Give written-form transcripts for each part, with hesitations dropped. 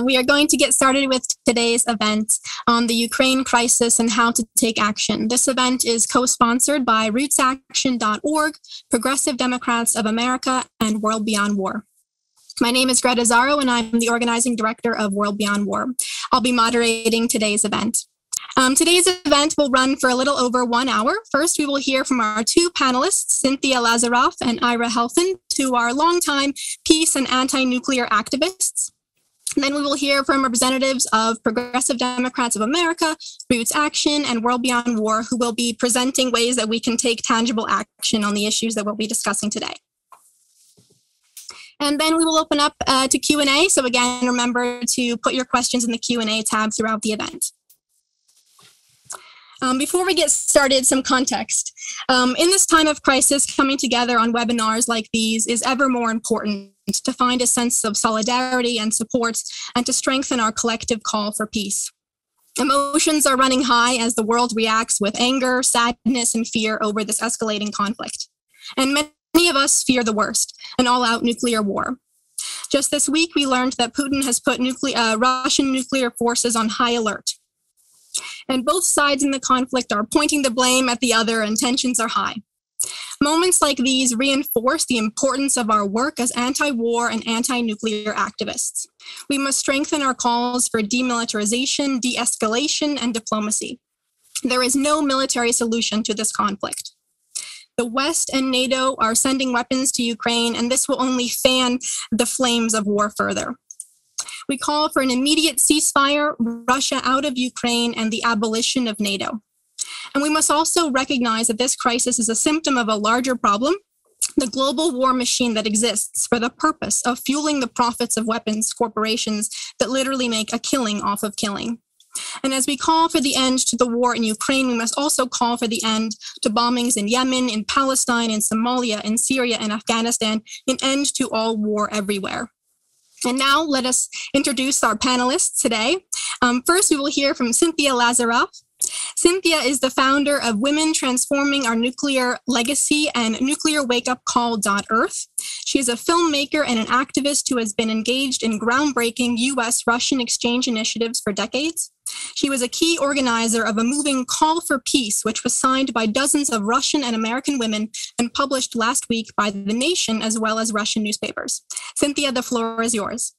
We are going to get started with today's event on the Ukraine crisis and how to take action. This event is co-sponsored by rootsaction.org, Progressive Democrats of America, and World Beyond War. My name is Greta Zaro, and I'm the organizing director of World Beyond War. I'll be moderating today's event. Today's event will run for a little over 1 hour. First, we will hear from our two panelists, Cynthia Lazaroff and Ira Helfand, who are longtime peace and anti-nuclear activists. And then we will hear from representatives of Progressive Democrats of America, Roots Action, and World Beyond War, who will be presenting ways that we can take tangible action on the issues that we'll be discussing today. And then we will open up to Q&A. So again, remember to put your questions in the Q&A tab throughout the event. Before we get started, some context. In this time of crisis, coming together on webinars like these is ever more important to find a sense of solidarity and support and to strengthen our collective call for peace. Emotions are running high as the world reacts with anger, sadness, and fear over this escalating conflict. And many of us fear the worst, an all-out nuclear war. Just this week, we learned that Putin has put Russian nuclear forces on high alert. And both sides in the conflict are pointing the blame at the other, and tensions are high. Moments like these reinforce the importance of our work as anti-war and anti-nuclear activists. We must strengthen our calls for demilitarization, de-escalation, and diplomacy. There is no military solution to this conflict. The West and NATO are sending weapons to Ukraine, and this will only fan the flames of war further. We call for an immediate ceasefire, Russia out of Ukraine, and the abolition of NATO. And we must also recognize that this crisis is a symptom of a larger problem, the global war machine that exists for the purpose of fueling the profits of weapons corporations that literally make a killing off of killing. And as we call for the end to the war in Ukraine, we must also call for the end to bombings in Yemen, in Palestine, in Somalia, in Syria, and Afghanistan, an end to all war everywhere. And now let us introduce our panelists today. First, we will hear from Cynthia Lazaroff. Cynthia is the founder of Women Transforming Our Nuclear Legacy and NuclearWakeUpCall.Earth. She is a filmmaker and an activist who has been engaged in groundbreaking U.S.-Russian exchange initiatives for decades. She was a key organizer of a moving call for peace, which was signed by dozens of Russian and American women and published last week by The Nation as well as Russian newspapers. Cynthia, the floor is yours.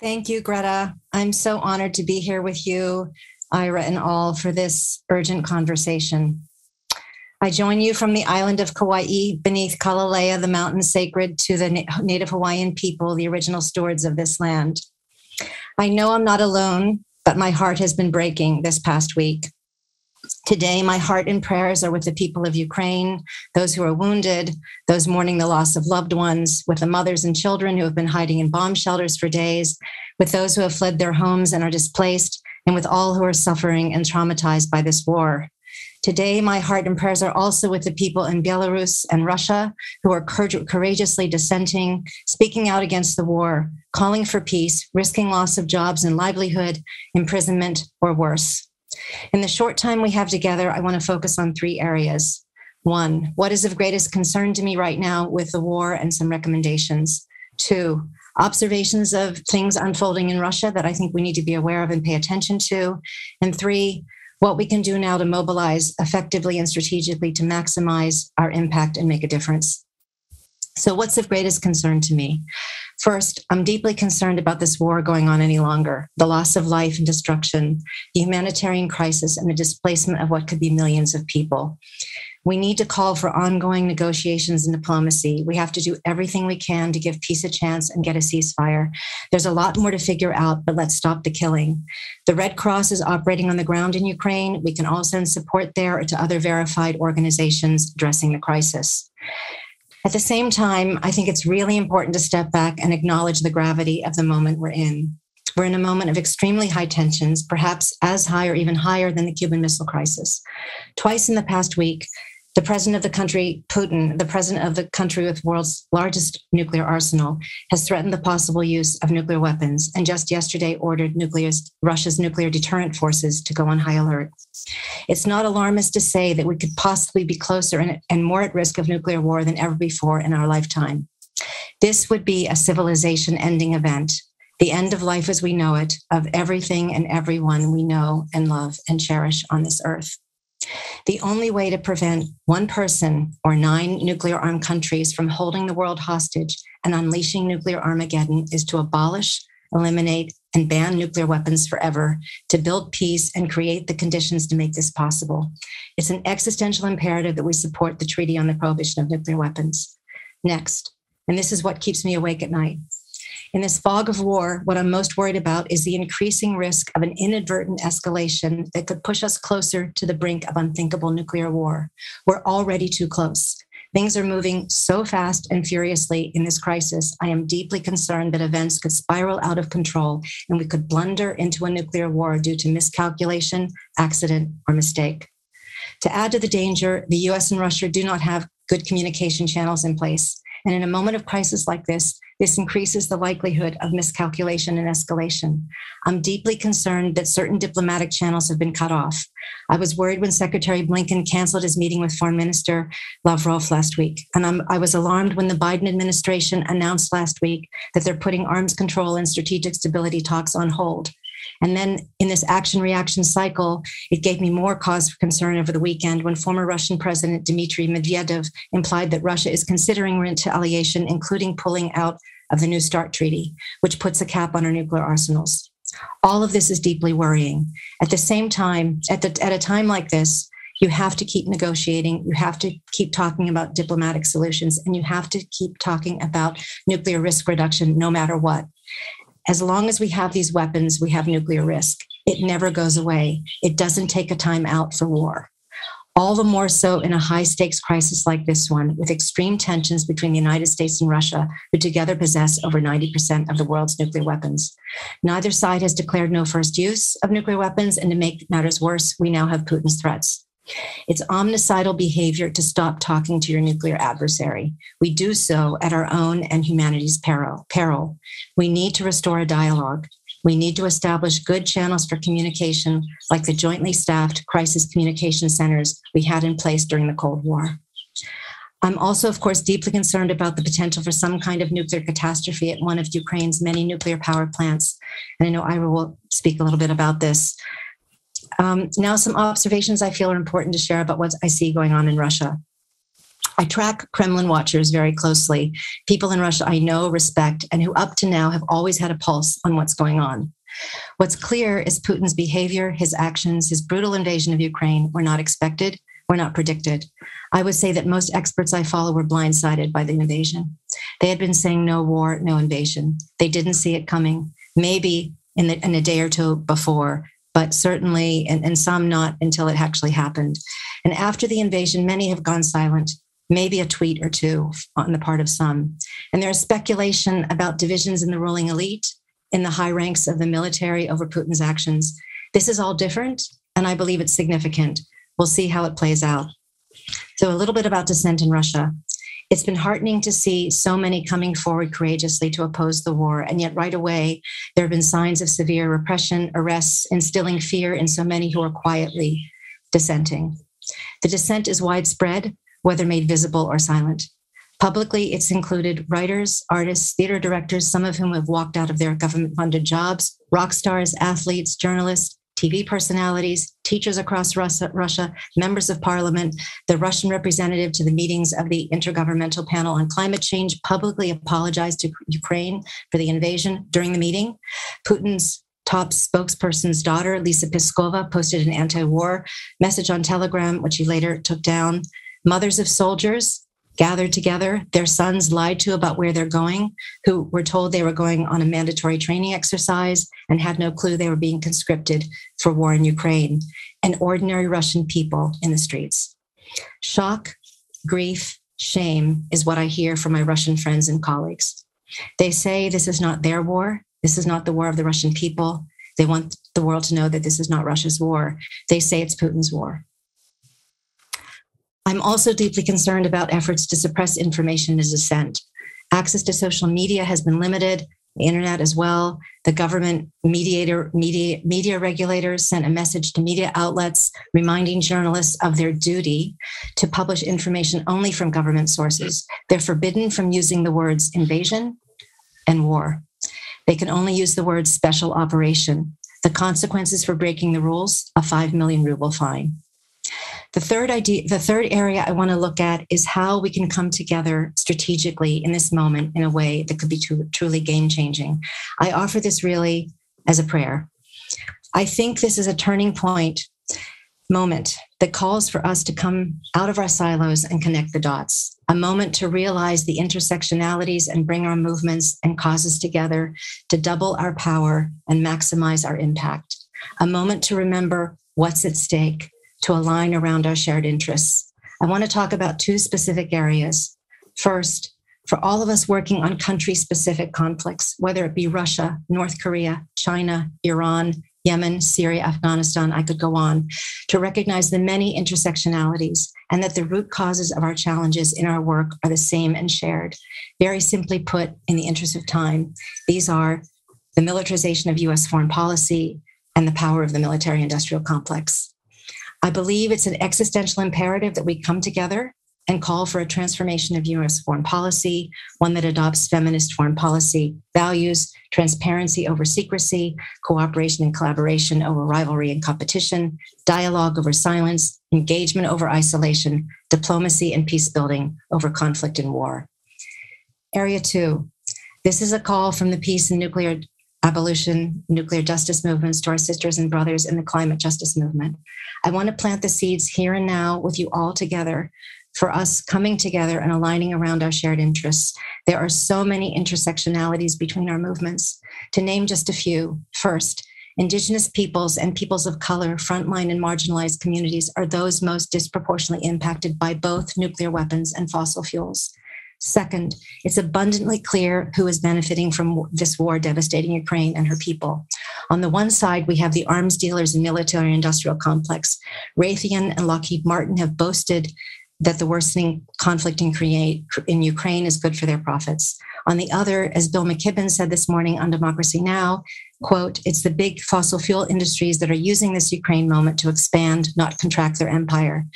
Thank you, Greta. I'm so honored to be here with you, Ira, and all for this urgent conversation. I join you from the island of Kauai beneath Kalalea, the mountain sacred to the Native Hawaiian people, the original stewards of this land. I know I'm not alone, but my heart has been breaking this past week. Today, my heart and prayers are with the people of Ukraine, those who are wounded, those mourning the loss of loved ones, with the mothers and children who have been hiding in bomb shelters for days, with those who have fled their homes and are displaced, and with all who are suffering and traumatized by this war. Today, my heart and prayers are also with the people in Belarus and Russia who are courageously dissenting, speaking out against the war, calling for peace, risking loss of jobs and livelihood, imprisonment, or worse. In the short time we have together, I want to focus on 3 areas. 1, what is of greatest concern to me right now with the war and some recommendations. 2, observations of things unfolding in Russia that I think we need to be aware of and pay attention to. And 3, what we can do now to mobilize effectively and strategically to maximize our impact and make a difference. So what's of greatest concern to me? First, I'm deeply concerned about this war going on any longer, the loss of life and destruction, the humanitarian crisis, and the displacement of what could be millions of people. We need to call for ongoing negotiations and diplomacy. We have to do everything we can to give peace a chance and get a ceasefire. There's a lot more to figure out, but let's stop the killing. The Red Cross is operating on the ground in Ukraine. We can all send support there or to other verified organizations addressing the crisis. At the same time, I think it's really important to step back and acknowledge the gravity of the moment we're in. We're in a moment of extremely high tensions, perhaps as high or even higher than the Cuban Missile Crisis. Twice in the past week, the president of the country, Putin, the president of the country with the world's largest nuclear arsenal, has threatened the possible use of nuclear weapons, and just yesterday ordered Russia's nuclear deterrent forces to go on high alert. It's not alarmist to say that we could possibly be closer and more at risk of nuclear war than ever before in our lifetime. This would be a civilization-ending event, the end of life as we know it, of everything and everyone we know and love and cherish on this earth. The only way to prevent one person or 9 nuclear-armed countries from holding the world hostage and unleashing nuclear Armageddon is to abolish, eliminate, and ban nuclear weapons forever, to build peace and create the conditions to make this possible. It's an existential imperative that we support the Treaty on the Prohibition of Nuclear Weapons. Next, and this is what keeps me awake at night. In this fog of war, what I'm most worried about is the increasing risk of an inadvertent escalation that could push us closer to the brink of unthinkable nuclear war. We're already too close. Things are moving so fast and furiously in this crisis. I am deeply concerned that events could spiral out of control and we could blunder into a nuclear war due to miscalculation, accident, or mistake. To add to the danger, the US and Russia do not have good communication channels in place. And in a moment of crisis like this increases the likelihood of miscalculation and escalation. I'm deeply concerned that certain diplomatic channels have been cut off. I was worried when Secretary Blinken canceled his meeting with Foreign Minister Lavrov last week. And I was alarmed when the Biden administration announced last week that they're putting arms control and strategic stability talks on hold. And then in this action-reaction cycle, it gave me more cause for concern over the weekend when former Russian President Dmitry Medvedev implied that Russia is considering retaliation, including pulling out of the New START treaty, which puts a cap on our nuclear arsenals. All of this is deeply worrying. At the same time, at a time like this, you have to keep negotiating, you have to keep talking about diplomatic solutions, and you have to keep talking about nuclear risk reduction no matter what. As long as we have these weapons, we have nuclear risk. It never goes away. It doesn't take a time out for war. All the more so in a high-stakes crisis like this one, with extreme tensions between the United States and Russia, who together possess over 90% of the world's nuclear weapons. Neither side has declared no first use of nuclear weapons, and to make matters worse, we now have Putin's threats. It's omnicidal behavior to stop talking to your nuclear adversary. We do so at our own and humanity's peril. We need to restore a dialogue. We need to establish good channels for communication, like the jointly staffed crisis communication centers we had in place during the Cold War. I'm also, of course, deeply concerned about the potential for some kind of nuclear catastrophe at one of Ukraine's many nuclear power plants. And I know Ira will speak a little bit about this. Now, some observations I feel are important to share about what I see going on in Russia. I track Kremlin watchers very closely, people in Russia I know, respect, and who up to now have always had a pulse on what's going on. What's clear is Putin's behavior, his actions, his brutal invasion of Ukraine were not expected, were not predicted. I would say that most experts I follow were blindsided by the invasion. They had been saying no war, no invasion. They didn't see it coming, maybe in a day or two before, but certainly, and some not until it actually happened. And after the invasion, many have gone silent, maybe a tweet or two on the part of some. And there is speculation about divisions in the ruling elite, in the high ranks of the military over Putin's actions. This is all different, and I believe it's significant. We'll see how it plays out. So a little bit about dissent in Russia. It's been heartening to see so many coming forward courageously to oppose the war, and yet right away, there have been signs of severe repression, arrests, instilling fear in so many who are quietly dissenting. The dissent is widespread, whether made visible or silent. Publicly, it's included writers, artists, theater directors, some of whom have walked out of their government-funded jobs, rock stars, athletes, journalists, TV personalities, teachers across Russia, members of parliament. The Russian representative to the meetings of the Intergovernmental Panel on Climate Change publicly apologized to Ukraine for the invasion during the meeting. Putin's top spokesperson's daughter, Lisa Peskova, posted an anti-war message on Telegram, which he later took down. Mothers of soldiers gathered together, their sons lied to about where they're going, who were told they were going on a mandatory training exercise and had no clue they were being conscripted for war in Ukraine, and ordinary Russian people in the streets. Shock, grief, shame is what I hear from my Russian friends and colleagues. They say this is not their war. This is not the war of the Russian people. They want the world to know that this is not Russia's war. They say it's Putin's war. I'm also deeply concerned about efforts to suppress information and dissent. Access to social media has been limited. the internet as well. The government media regulators sent a message to media outlets reminding journalists of their duty to publish information only from government sources. They're forbidden from using the words invasion and war. They can only use the words special operation. The consequences for breaking the rules, a 5 million ruble fine. The third area I want to look at is how we can come together strategically in this moment in a way that could be truly game-changing. I offer this really as a prayer. I think this is a turning point moment that calls for us to come out of our silos and connect the dots, a moment to realize the intersectionalities and bring our movements and causes together to double our power and maximize our impact, a moment to remember what's at stake, to align around our shared interests. I want to talk about two specific areas. First, for all of us working on country-specific conflicts, whether it be Russia, North Korea, China, Iran, Yemen, Syria, Afghanistan, I could go on, to recognize the many intersectionalities and that the root causes of our challenges in our work are the same and shared. Very simply put, in the interest of time, these are the militarization of US foreign policy and the power of the military-industrial complex. I believe it's an existential imperative that we come together and call for a transformation of US foreign policy, one that adopts feminist foreign policy values, transparency over secrecy, cooperation and collaboration over rivalry and competition, dialogue over silence, engagement over isolation, diplomacy and peace building over conflict and war. Area 2. This is a call from the peace and nuclear abolition, nuclear justice movements to our sisters and brothers in the climate justice movement. I want to plant the seeds here and now with you all together for us coming together and aligning around our shared interests. There are so many intersectionalities between our movements. To name just a few, first, Indigenous peoples and peoples of color, frontline and marginalized communities are those most disproportionately impacted by both nuclear weapons and fossil fuels. Second, it's abundantly clear who is benefiting from this war devastating Ukraine and her people. On the one side, we have the arms dealers and military-industrial complex. Raytheon and Lockheed Martin have boasted that the worsening conflict in Ukraine is good for their profits. On the other, as Bill McKibben said this morning on Democracy Now!, quote, it's the big fossil fuel industries that are using this Ukraine moment to expand, not contract their empire.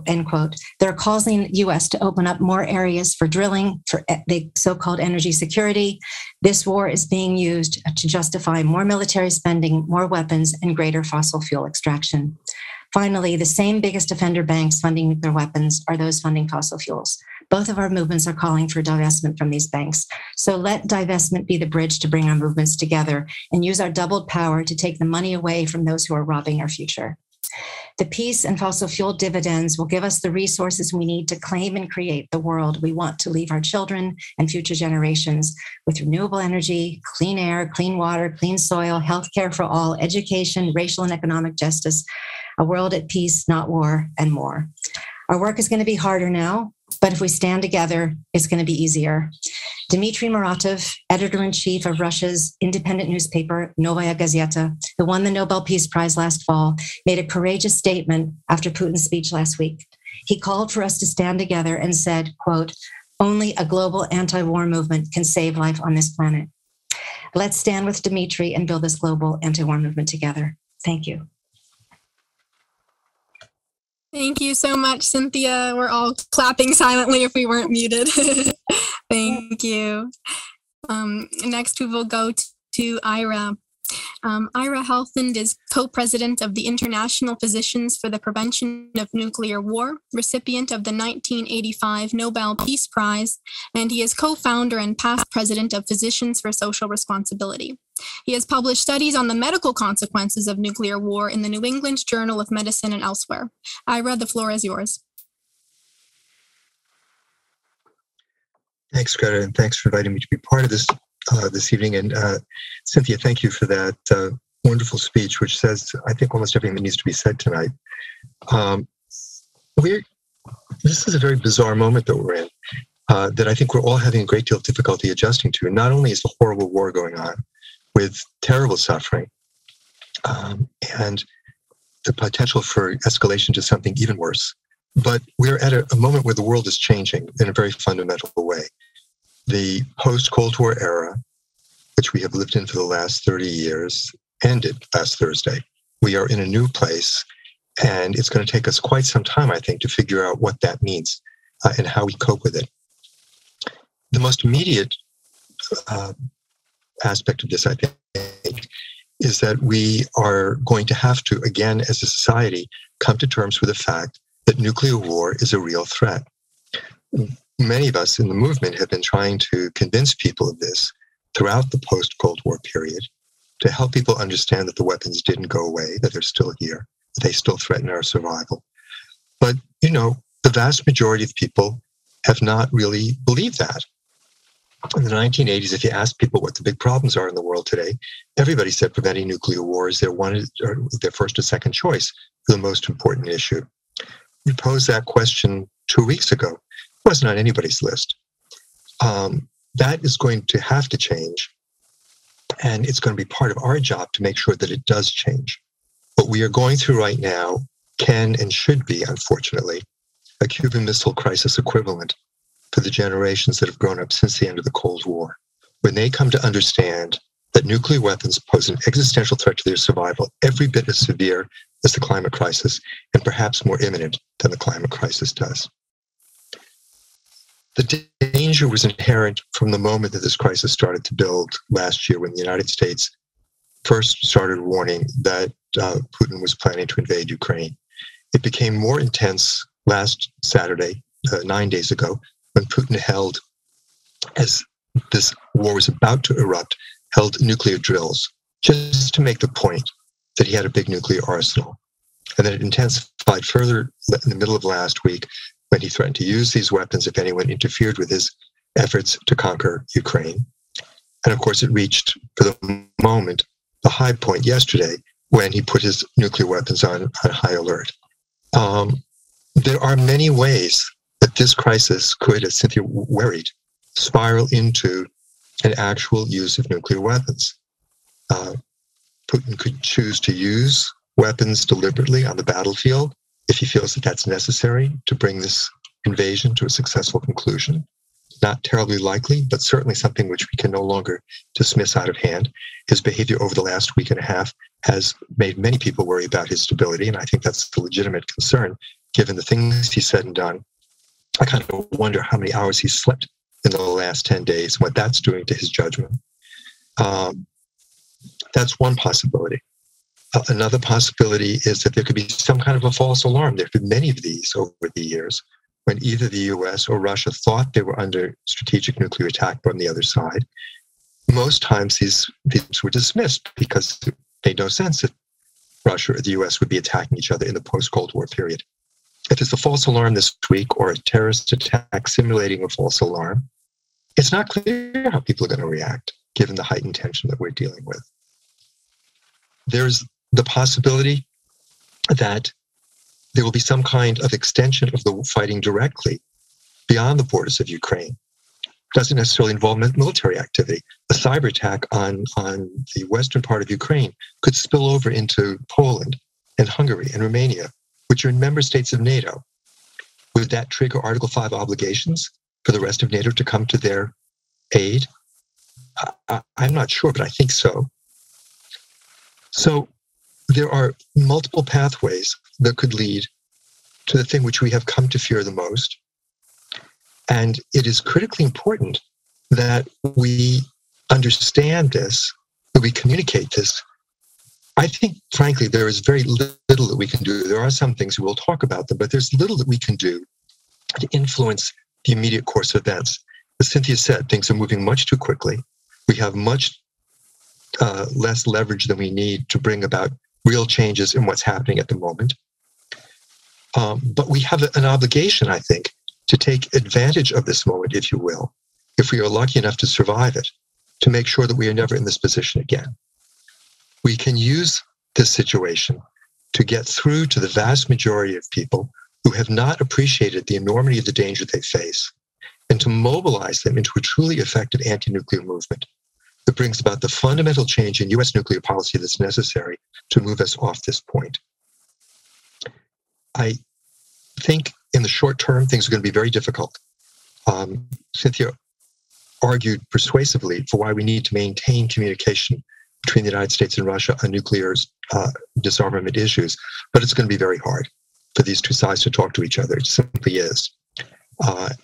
End quote. They're causing the U.S. to open up more areas for drilling, for the so-called energy security. This war is being used to justify more military spending, more weapons, and greater fossil fuel extraction. Finally, the same biggest offender banks funding nuclear weapons are those funding fossil fuels. Both of our movements are calling for divestment from these banks. So let divestment be the bridge to bring our movements together and use our doubled power to take the money away from those who are robbing our future. The peace and fossil fuel dividends will give us the resources we need to claim and create the world we want to leave our children and future generations with renewable energy, clean air, clean water, clean soil, healthcare for all, education, racial and economic justice, a world at peace, not war, and more. Our work is going to be harder now, but if we stand together, it's going to be easier. Dmitry Muratov, editor-in-chief of Russia's independent newspaper, Novaya Gazeta, who won the Nobel Peace Prize last fall, made a courageous statement after Putin's speech last week. He called for us to stand together and said, quote, only a global anti-war movement can save life on this planet. Let's stand with Dmitry and build this global anti-war movement together. Thank you. Thank you so much, Cynthia. We're all clapping silently if we weren't muted. Thank you. Next, we will go to Ira. Ira Helfand is co-president of the International Physicians for the Prevention of Nuclear War, recipient of the 1985 Nobel Peace Prize, and he is co-founder and past president of Physicians for Social Responsibility. He has published studies on the medical consequences of nuclear war in the New England Journal of Medicine and elsewhere. Ira, the floor is yours. Thanks, Greta, and thanks for inviting me to be part of this this evening. And Cynthia, thank you for that wonderful speech, which says, I think, almost everything that needs to be said tonight. This is a very bizarre moment that we're in, that I think we're all having a great deal of difficulty adjusting to. And not only is the horrible war going on with terrible suffering and the potential for escalation to something even worse, but we're at a moment where the world is changing in a very fundamental way. The post-Cold War era, which we have lived in for the last 30 years, ended last Thursday. We are in a new place, and it's going to take us quite some time, I think, to figure out what that means and how we cope with it. The most immediate aspect of this, I think, is that we are going to have to, again, as a society, come to terms with the fact that nuclear war is a real threat. Many of us in the movement have been trying to convince people of this throughout the post-Cold War period, to help people understand that the weapons didn't go away, that they're still here, that they still threaten our survival. But, the vast majority of people have not really believed that. In the 1980s, if you ask people what the big problems are in the world today, everybody said preventing nuclear war is their first or second choice for the most important issue. We posed that question 2 weeks ago. It wasn't on anybody's list. That is going to have to change, and it's going to be part of our job to make sure that it does change. What we are going through right now can and should be, unfortunately, a Cuban Missile Crisis equivalent for the generations that have grown up since the end of the Cold War. When they come to understand that nuclear weapons pose an existential threat to their survival, every bit as severe as the climate crisis, and perhaps more imminent than the climate crisis does. The danger was inherent from the moment that this crisis started to build last year, when the United States first started warning that Putin was planning to invade Ukraine. It became more intense last Saturday, 9 days ago, when Putin held, as this war was about to erupt, held nuclear drills, just to make the point that he had a big nuclear arsenal. And then it intensified further in the middle of last week, when he threatened to use these weapons if anyone interfered with his efforts to conquer Ukraine. And of course, it reached, for the moment, the high point yesterday, when he put his nuclear weapons on high alert. There are many ways that this crisis could, as Cynthia worried, spiral into an actual use of nuclear weapons. Putin could choose to use weapons deliberately on the battlefield if he feels that that's necessary to bring this invasion to a successful conclusion. Not terribly likely, but certainly something which we can no longer dismiss out of hand. His behavior over the last week and a half has made many people worry about his stability, and I think that's a legitimate concern, given the things he said and done. I kind of wonder how many hours he slept in the last 10 days, and what that's doing to his judgment. That's one possibility. Another possibility is that there could be some kind of a false alarm. There have been many of these over the years, when either the US or Russia thought they were under strategic nuclear attack from the other side. Most times these were dismissed because it made no sense that Russia or the US would be attacking each other in the post-Cold War period. If it's a false alarm this week, or a terrorist attack simulating a false alarm, it's not clear how people are going to react, given the heightened tension that we're dealing with. There's the possibility that there will be some kind of extension of the fighting directly beyond the borders of Ukraine. Doesn't necessarily involve military activity. A cyber attack on the western part of Ukraine could spill over into Poland and Hungary and Romania, which are member states of NATO. Would that trigger Article 5 obligations for the rest of NATO to come to their aid? I'm not sure, but I think so. So there are multiple pathways that could lead to the thing which we have come to fear the most. And it is critically important that we understand this, that we communicate this. I think, frankly, there is very little that we can do. There are some things, we'll talk about them, but there's little that we can do to influence the immediate course of events. As Cynthia said, things are moving much too quickly. We have much less leverage than we need to bring about real changes in what's happening at the moment. But we have an obligation, I think, to take advantage of this moment, if you will, if we are lucky enough to survive it, to make sure that we are never in this position again. We can use this situation to get through to the vast majority of people who have not appreciated the enormity of the danger they face, and to mobilize them into a truly effective anti-nuclear movement that brings about the fundamental change in U.S. nuclear policy that's necessary to move us off this point. I think in the short term, things are going to be very difficult. Cynthia argued persuasively for why we need to maintain communication between the United States and Russia on nuclear disarmament issues. But it's going to be very hard for these two sides to talk to each other. It simply is.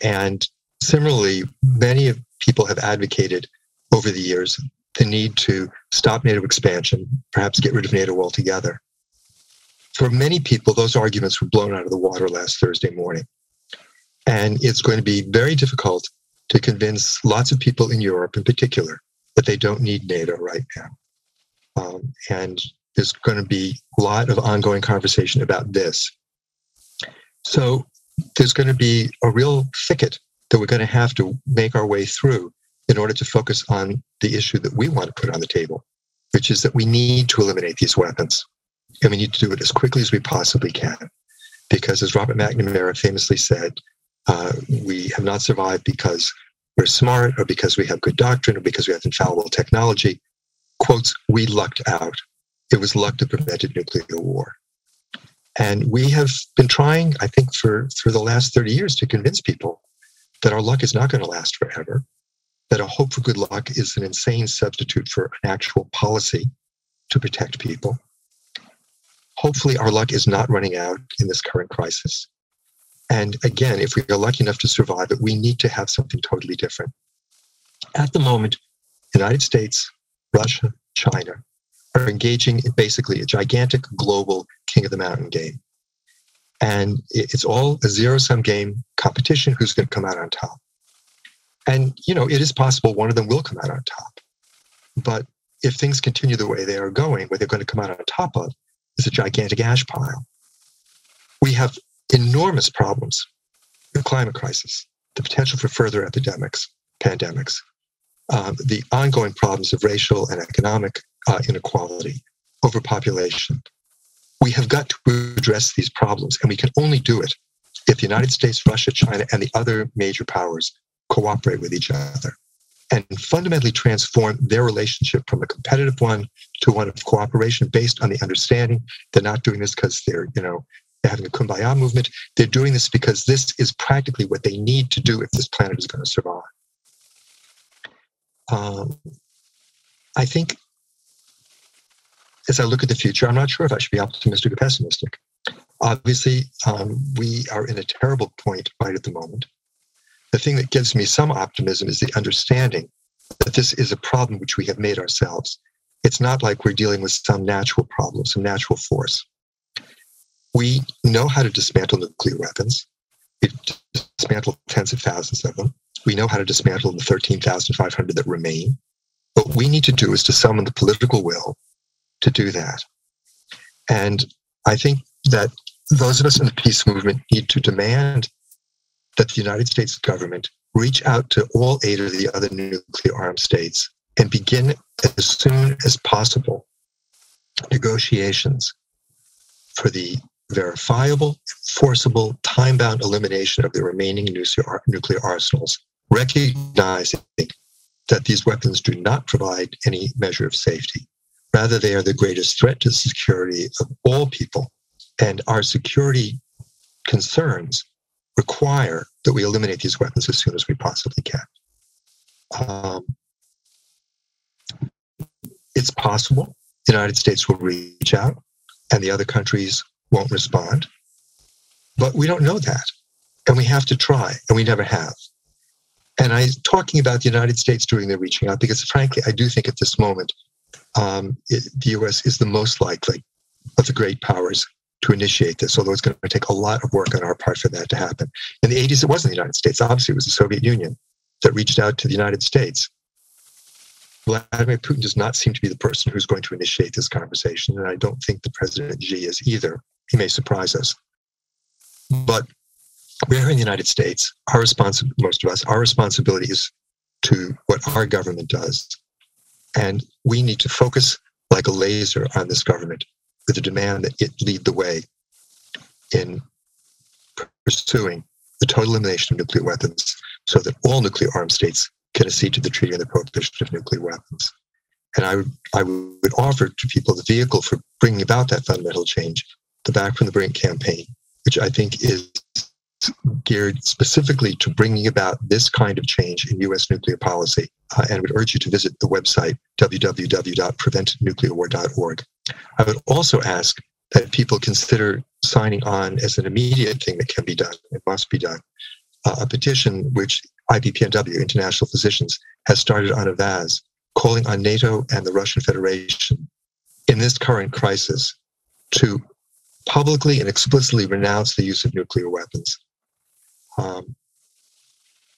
And similarly, many people have advocated over the years the need to stop NATO expansion, perhaps get rid of NATO altogether. For many people, those arguments were blown out of the water last Thursday morning. And it's going to be very difficult to convince lots of people in Europe in particular that they don't need NATO right now. And there's going to be a lot of ongoing conversation about this. So there's going to be a real thicket that we're going to have to make our way through in order to focus on the issue that we want to put on the table, which is that we need to eliminate these weapons. And we need to do it as quickly as we possibly can. Because as Robert McNamara famously said, we have not survived because we're smart or because we have good doctrine or because we have infallible technology. Quotes, we lucked out. It was luck that prevented nuclear war. And we have been trying, I think, for the last 30 years to convince people that our luck is not going to last forever, that a hope for good luck is an insane substitute for an actual policy to protect people. Hopefully, our luck is not running out in this current crisis. And again, if we are lucky enough to survive it, we need to have something totally different. At the moment, the United States, Russia, China are engaging in basically a gigantic global king of the mountain game. And it's all a zero-sum game competition, who's going to come out on top. And, you know, it is possible one of them will come out on top. But if things continue the way they are going, what they're going to come out on top of is a gigantic ash pile. We have enormous problems, the climate crisis, the potential for further epidemics, pandemics, the ongoing problems of racial and economic inequality, overpopulation. We have got to address these problems, and we can only do it if the United States, Russia, China, and the other major powers cooperate with each other and fundamentally transform their relationship from a competitive one to one of cooperation based on the understanding they're not doing this because they're having a kumbaya movement. They're doing this because this is practically what they need to do if this planet is going to survive. I think as I look at the future, I'm not sure if I should be optimistic or pessimistic. Obviously, we are in a terrible point right at the moment. The thing that gives me some optimism is the understanding that this is a problem which we have made ourselves. It's not like we're dealing with some natural problem, some natural force. We know how to dismantle nuclear weapons. We've dismantled tens of thousands of them. We know how to dismantle the 13,500 that remain. What we need to do is to summon the political will to do that. And I think that those of us in the peace movement need to demand that the United States government reach out to all 8 of the other nuclear armed states and begin as soon as possible negotiations for the verifiable, forcible, time-bound elimination of the remaining nuclear arsenals, recognizing that these weapons do not provide any measure of safety. Rather, they are the greatest threat to the security of all people. And our security concerns require that we eliminate these weapons as soon as we possibly can. It's possible the United States will reach out and the other countries won't respond. But we don't know that. And we have to try, and we never have. And I'm talking about the United States doing the reaching out because, frankly, I do think at this moment, the U.S. is the most likely of the great powers to initiate this, although it's going to take a lot of work on our part for that to happen. In the 80s, it wasn't the United States. Obviously, it was the Soviet Union that reached out to the United States. Vladimir Putin does not seem to be the person who's going to initiate this conversation, and I don't think that President Xi is either. He may surprise us. But we're here in the United States. Most of us, our responsibility is to what our government does. And we need to focus like a laser on this government with a demand that it lead the way in pursuing the total elimination of nuclear weapons so that all nuclear armed states can accede to the treaty on the prohibition of nuclear weapons. And I would offer to people the vehicle for bringing about that fundamental change, the Back from the Brink campaign, which I think is geared specifically to bringing about this kind of change in U.S. nuclear policy, and would urge you to visit the website www.preventnuclearwar.org. I would also ask that people consider signing on as an immediate thing that can be done, it must be done, a petition which IPPNW, International Physicians, has started on Avaz, calling on NATO and the Russian Federation in this current crisis to publicly and explicitly renounce the use of nuclear weapons.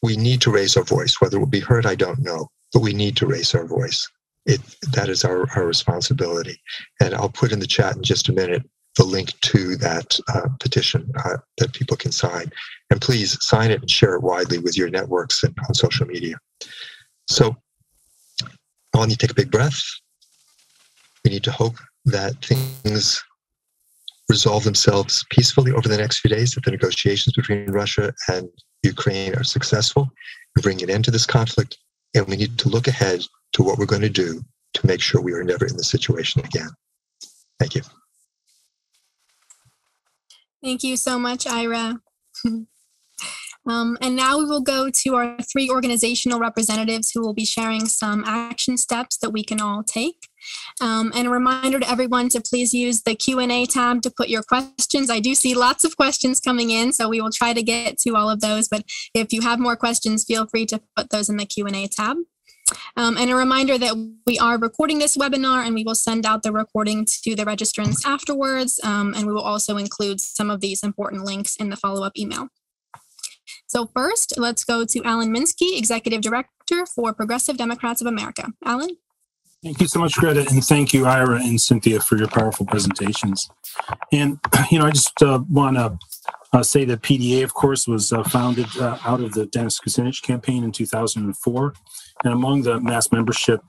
We need to raise our voice. Whether it will be heard, I don't know, but we need to raise our voice. That is our responsibility. And I'll put in the chat in just a minute the link to that petition that people can sign. And please sign it and share it widely with your networks and on social media. So I want you to take a big breath. We need to hope that things resolve themselves peacefully over the next few days, that the negotiations between Russia and Ukraine are successful and bring an end to this conflict. And we need to look ahead to what we're going to do to make sure we are never in this situation again. Thank you. Thank you so much, Ira. And now we will go to our 3 organizational representatives who will be sharing some action steps that we can all take. And a reminder to everyone to please use the Q&A tab to put your questions. I do see lots of questions coming in, so we will try to get to all of those. But if you have more questions, feel free to put those in the Q&A tab. And a reminder that we are recording this webinar, and we will send out the recording to the registrants afterwards. And we will also include some of these important links in the follow-up email. So first, let's go to Alan Minsky, Executive Director for Progressive Democrats of America. Alan? Thank you so much, Greta, and thank you, Ira and Cynthia, for your powerful presentations. And, I just want to say that PDA, of course, was founded out of the Dennis Kucinich campaign in 2004. And among the mass membership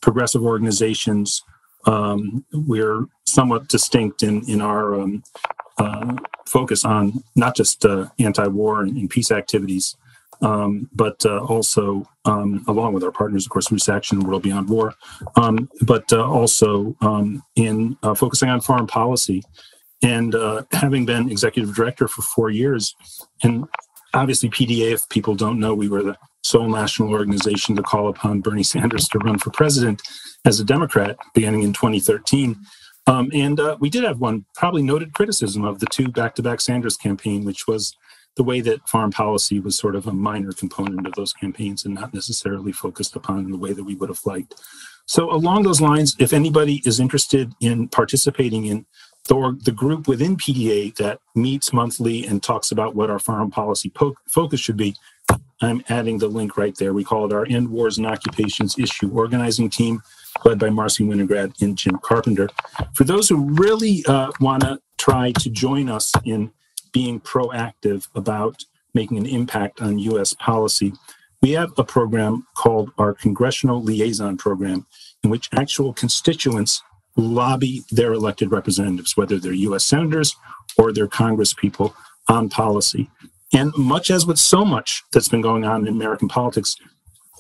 progressive organizations, we're somewhat distinct in our focus on not just anti-war and peace activities, but also, along with our partners, of course, Role of Sanctions and World Beyond War, but also in focusing on foreign policy. And having been executive director for 4 years, and obviously PDA, if people don't know, we were the sole national organization to call upon Bernie Sanders to run for president as a Democrat beginning in 2013. And we did have one probably noted criticism of the 2 back-to-back Sanders campaign, which was the way that foreign policy was sort of a minor component of those campaigns and not necessarily focused upon in the way that we would have liked. So along those lines, if anybody is interested in participating in the group within PDA that meets monthly and talks about what our foreign policy focus should be, I'm adding the link right there. We call it our End Wars and Occupations Issue Organizing Team, led by Marcy Winograd and Jim Carpenter. For those who really want to try to join us in being proactive about making an impact on U.S. policy, we have a program called our Congressional Liaison program, in which actual constituents lobby their elected representatives, whether they're U.S. senators or they're Congress people, on policy. And much as with so much that's been going on in American politics,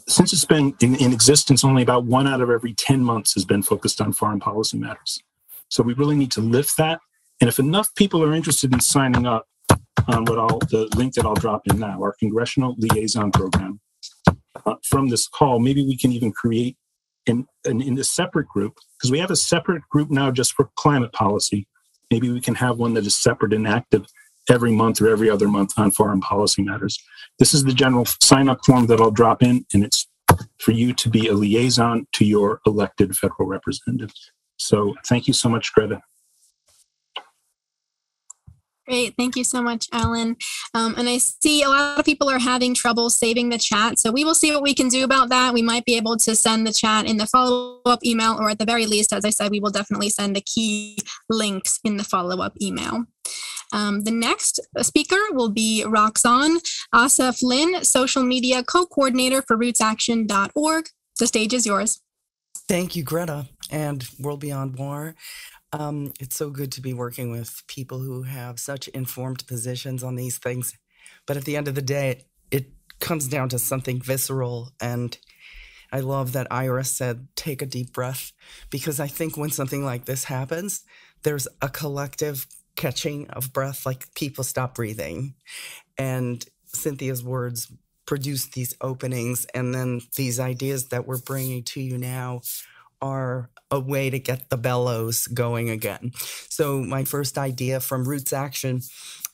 since it's been in existence, only about 1 out of every 10 months has been focused on foreign policy matters. So we really need to lift that. And if enough people are interested in signing up on the link that I'll drop in now, our Congressional Liaison program, from this call, maybe we can even create in a separate group, because we have a separate group now just for climate policy. Maybe we can have one that is separate and active every month or every other month on foreign policy matters. This is the general sign-up form that I'll drop in, and it's for you to be a liaison to your elected federal representative. So thank you so much, Greta. Great. Thank you so much, Alan. And I see a lot of people are having trouble saving the chat. So we will see what we can do about that. We might be able to send the chat in the follow-up email, or at the very least, as I said, we will definitely send the key links in the follow-up email. The next speaker will be Roxanne Asaf Lynn, social media co-coordinator for rootsaction.org. The stage is yours. Thank you, Greta and World Beyond War. It's so good to be working with people who have such informed positions on these things. But at the end of the day, it comes down to something visceral. And I love that Ira said, take a deep breath, because I think when something like this happens, there's a collective catching of breath, like people stop breathing. And Cynthia's words produced these openings, and then these ideas that we're bringing to you now are a way to get the bellows going again. So my first idea from Roots Action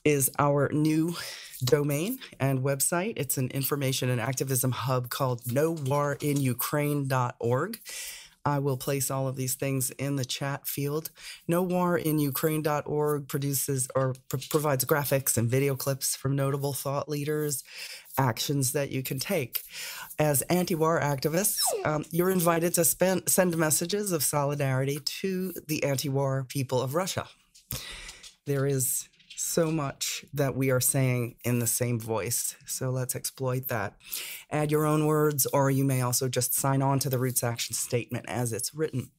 is our new domain and website. It's an information and activism hub called nowarinUkraine.org. I will place all of these things in the chat field. nowarinUkraine.org produces or provides graphics and video clips from notable thought leaders, actions that you can take. As anti-war activists, you're invited to send messages of solidarity to the anti-war people of Russia. There is so much that we are saying in the same voice, so let's exploit that. Add your own words, or you may also just sign on to the Roots Action statement as it's written.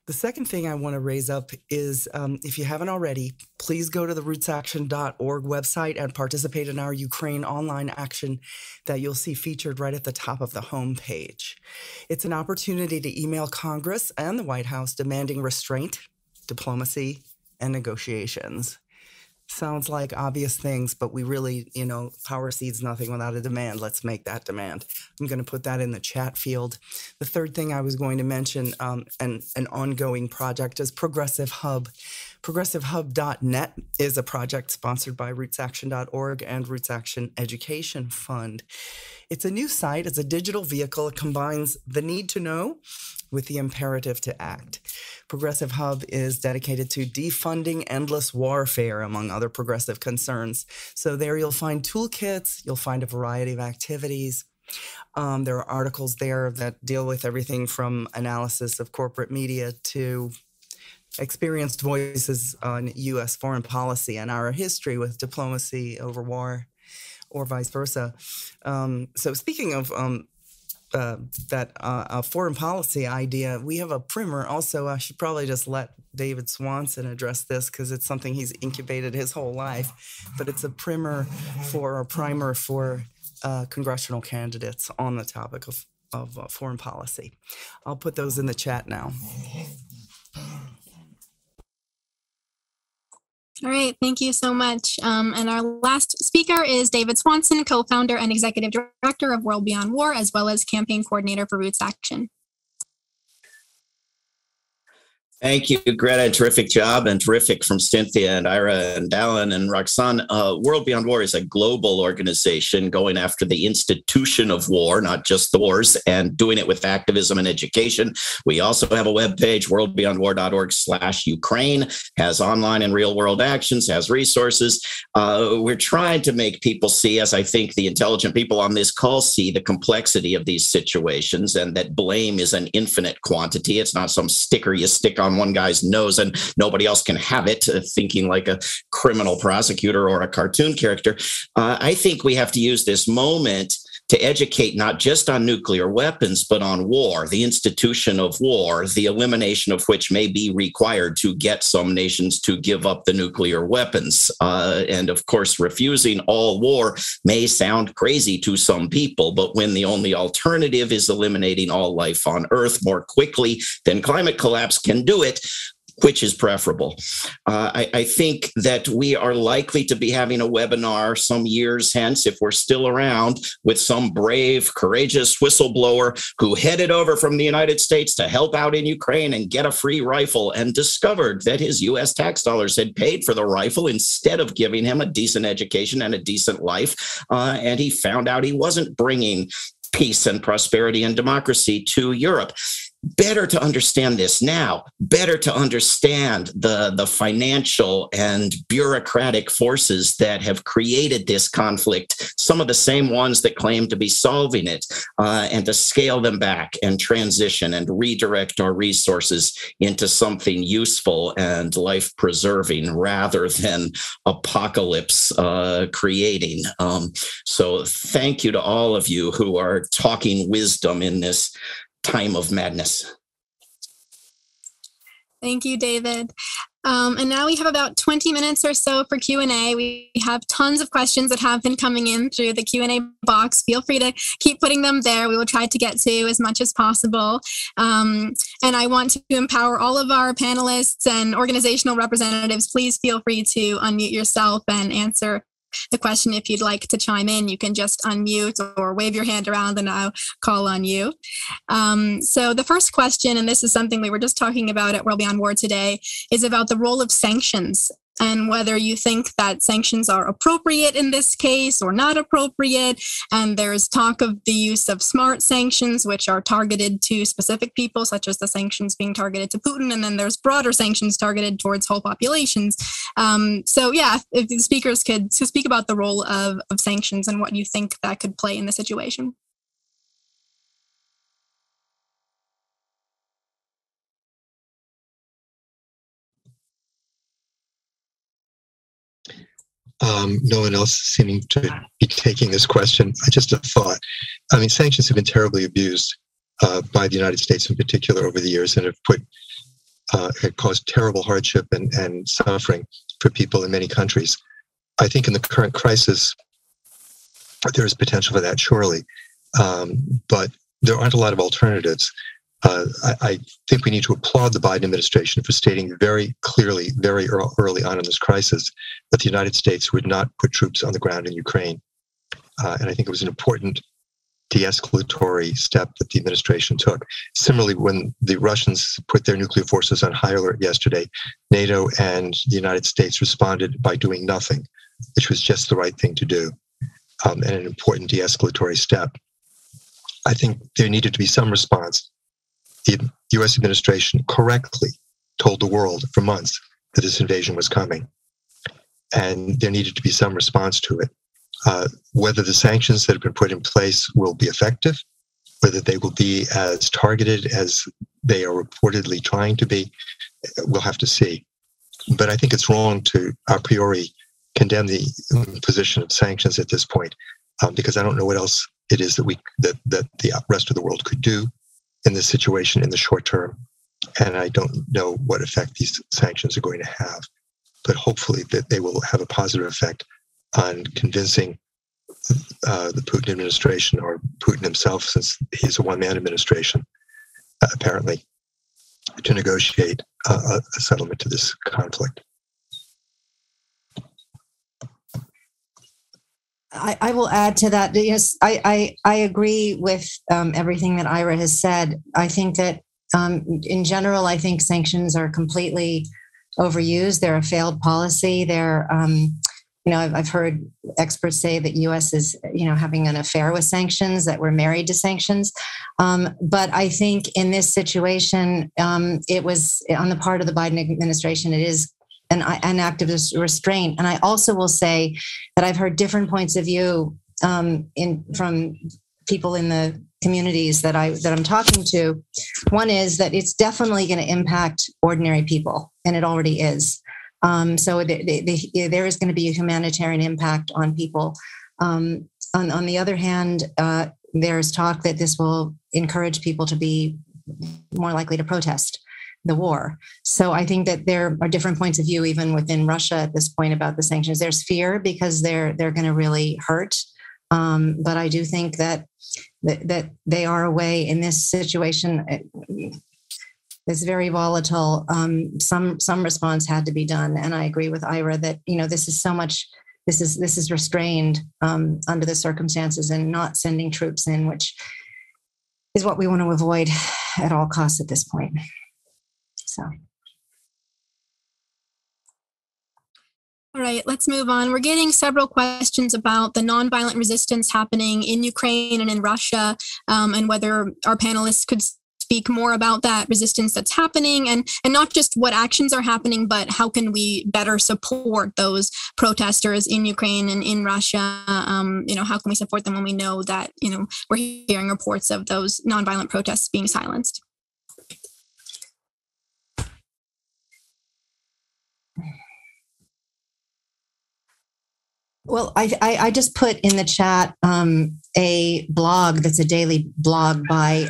The second thing I want to raise up is, if you haven't already, please go to the rootsaction.org website and participate in our Ukraine online action that you'll see featured right at the top of the homepage. It's an opportunity to email Congress and the White House demanding restraint, diplomacy, and negotiations. Sounds like obvious things, but we really, power seeds nothing without a demand. Let's make that demand. I'm going to put that in the chat field. The third thing I was going to mention, an ongoing project, is Progressive Hub. ProgressiveHub.net is a project sponsored by RootsAction.org and Roots Action Education Fund. It's a new site. It's a digital vehicle. It combines the need to know with the imperative to act. Progressive Hub is dedicated to defunding endless warfare, among other progressive concerns. So there you'll find toolkits, you'll find a variety of activities. There are articles there that deal with everything from analysis of corporate media to experienced voices on U.S. foreign policy and our history with diplomacy over war, or vice versa. So speaking of that foreign policy idea, we have a primer. Also, I should probably just let David Swanson address this because it's something he's incubated his whole life. But it's a primer for congressional candidates on the topic of foreign policy. I'll put those in the chat now. All right, thank you so much. And our last speaker is David Swanson, co-founder and executive director of World Beyond War, as well as campaign coordinator for Roots Action. Thank you, Greta. Terrific job, and terrific from Cynthia and Ira and Dallin and Roxanne. World Beyond War is a global organization going after the institution of war, not just the wars, and doing it with activism and education. We also have a webpage, worldbeyondwar.org/Ukraine, has online and real-world actions, has resources. We're trying to make people see, as I think the intelligent people on this call see, the complexity of these situations, and that blame is an infinite quantity. It's not some sticker you stick on one guy's nose and nobody else can have it, thinking like a criminal prosecutor or a cartoon character. I think we have to use this moment to educate not just on nuclear weapons, but on war, the institution of war, the elimination of which may be required to get some nations to give up the nuclear weapons. And of course, refusing all war may sound crazy to some people, but when the only alternative is eliminating all life on Earth more quickly than climate collapse can do it, which is preferable? I think that we are likely to be having a webinar some years hence, if we're still around, with some brave, courageous whistleblower who headed over from the United States to help out in Ukraine and get a free rifle and discovered that his U.S. tax dollars had paid for the rifle instead of giving him a decent education and a decent life. And he found out he wasn't bringing peace and prosperity and democracy to Europe. Better to understand this now, better to understand the financial and bureaucratic forces that have created this conflict, some of the same ones that claim to be solving it, and to scale them back and transition and redirect our resources into something useful and life-preserving rather than apocalypse creating. So thank you to all of you who are talking wisdom in this time of madness. Thank you, David. And now we have about 20 minutes or so for Q&A. We have tons of questions that have been coming in through the Q&A box. Feel free to keep putting them there. We will try to get to as much as possible. And I want to empower all of our panelists and organizational representatives. Please feel free to unmute yourself and answer the question. If you'd like to chime in, you can just unmute or wave your hand around and I'll call on you. So the first question, and this is something we were just talking about at World Beyond War today, is about the role of sanctions and whether you think that sanctions are appropriate in this case or not appropriate. And there's talk of the use of smart sanctions, which are targeted to specific people, such as the sanctions being targeted to Putin. And then there's broader sanctions targeted towards whole populations. So yeah, if the speakers could speak about the role of sanctions and what you think that could play in the situation. No one else seeming to be taking this question. I just have thought, I mean, sanctions have been terribly abused by the United States in particular over the years and have caused terrible hardship and suffering for people in many countries. I think in the current crisis, there is potential for that, surely. But there aren't a lot of alternatives. I think we need to applaud the Biden administration for stating very clearly, very early on in this crisis, that the United States would not put troops on the ground in Ukraine. And I think it was an important de-escalatory step that the administration took. Similarly, when the Russians put their nuclear forces on high alert yesterday, NATO and the United States responded by doing nothing, which was just the right thing to do, and an important de-escalatory step. I think there needed to be some response. The U.S. administration correctly told the world for months that this invasion was coming, and there needed to be some response to it. Whether the sanctions that have been put in place will be effective, whether they will be as targeted as they are reportedly trying to be, we'll have to see. But I think it's wrong to a priori condemn the imposition of sanctions at this point, because I don't know what else it is that the rest of the world could do in this situation in the short term. And I don't know what effect these sanctions are going to have, but hopefully that they will have a positive effect on convincing the Putin administration, or Putin himself, since he's a one-man administration, apparently, to negotiate a settlement to this conflict. I will add to that. Yes, I agree with everything that Ira has said. I think that in general, I think sanctions are completely overused. They're a failed policy. They're, I've heard experts say that U.S. is, having an affair with sanctions, that we're married to sanctions. But I think in this situation, it was on the part of the Biden administration, it is an act of restraint. And I also will say that I've heard different points of view from people in the communities that I'm talking to. One is that it's definitely going to impact ordinary people, and it already is. So there is going to be a humanitarian impact on people. On the other hand, there's talk that this will encourage people to be more likely to protest the war. So I think that there are different points of view even within Russia at this point about the sanctions. There's fear because they're going to really hurt. But I do think that they are a way in this situation. It's very volatile. Some response had to be done, and I agree with Ira that this is so much. This is restrained under the circumstances, and not sending troops in, which is what we want to avoid at all costs at this point. So. All right, let's move on. We're getting several questions about the nonviolent resistance happening in Ukraine and in Russia, and whether our panelists could speak more about that resistance that's happening, and not just what actions are happening, but how can we better support those protesters in Ukraine and in Russia? How can we support them when we know that, we're hearing reports of those nonviolent protests being silenced? Well, I just put in the chat a blog that's a daily blog by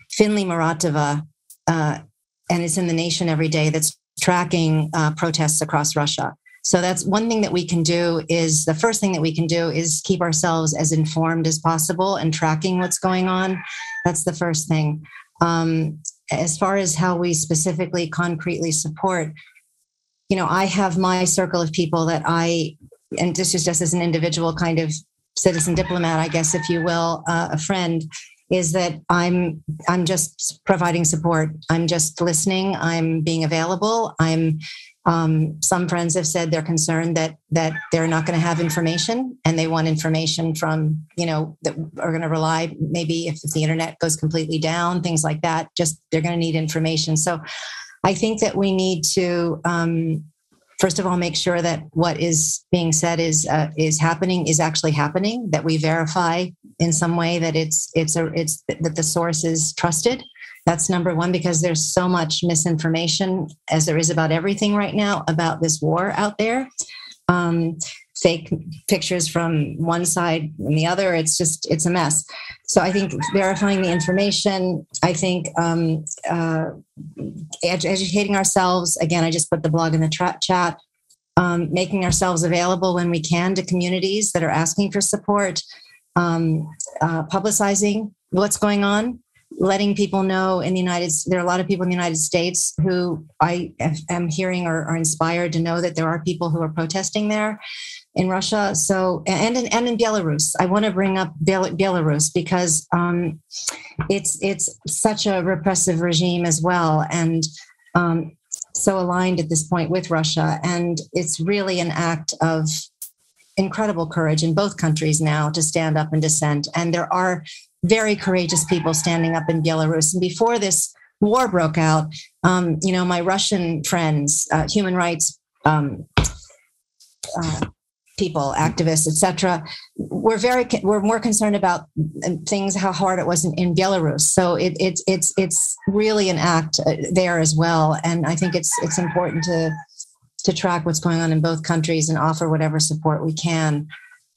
Finley Muratova, and it's in The Nation every day, that's tracking protests across Russia. So that's one thing that we can do. Is the first thing that we can do is keep ourselves as informed as possible and tracking what's going on. That's the first thing. As far as how we specifically, concretely support, I have my circle of people that and this is just as an individual kind of citizen diplomat, I guess, if you will, a friend, is that I'm just providing support. I'm just listening. I'm being available. Some friends have said they're concerned that they're not going to have information, and they want information from, that are going to rely, maybe if the internet goes completely down, things like that, just they're going to need information. So I think that we need to, first of all, make sure that what is being said is actually happening, that we verify in some way that that the source is trusted. That's number one, because there's so much misinformation, as there is about everything right now, about this war out there. Fake pictures from one side and the other. It's a mess. So I think verifying the information, I think educating ourselves. Again, I just put the blog in the chat. Making ourselves available when we can to communities that are asking for support. Publicizing what's going on. Letting people know there are a lot of people in the United States who I am hearing are inspired to know that there are people who are protesting there in Russia. So, and in Belarus. I want to bring up Belarus because it's such a repressive regime as well, and so aligned at this point with Russia. And it's really an act of incredible courage in both countries now to stand up and dissent. And there are very courageous people standing up in Belarus. And before this war broke out, my Russian friends, human rights people, activists, etc., were more concerned about things, how hard it was in Belarus. So it's really an act there as well. And I think it's important to track what's going on in both countries and offer whatever support we can.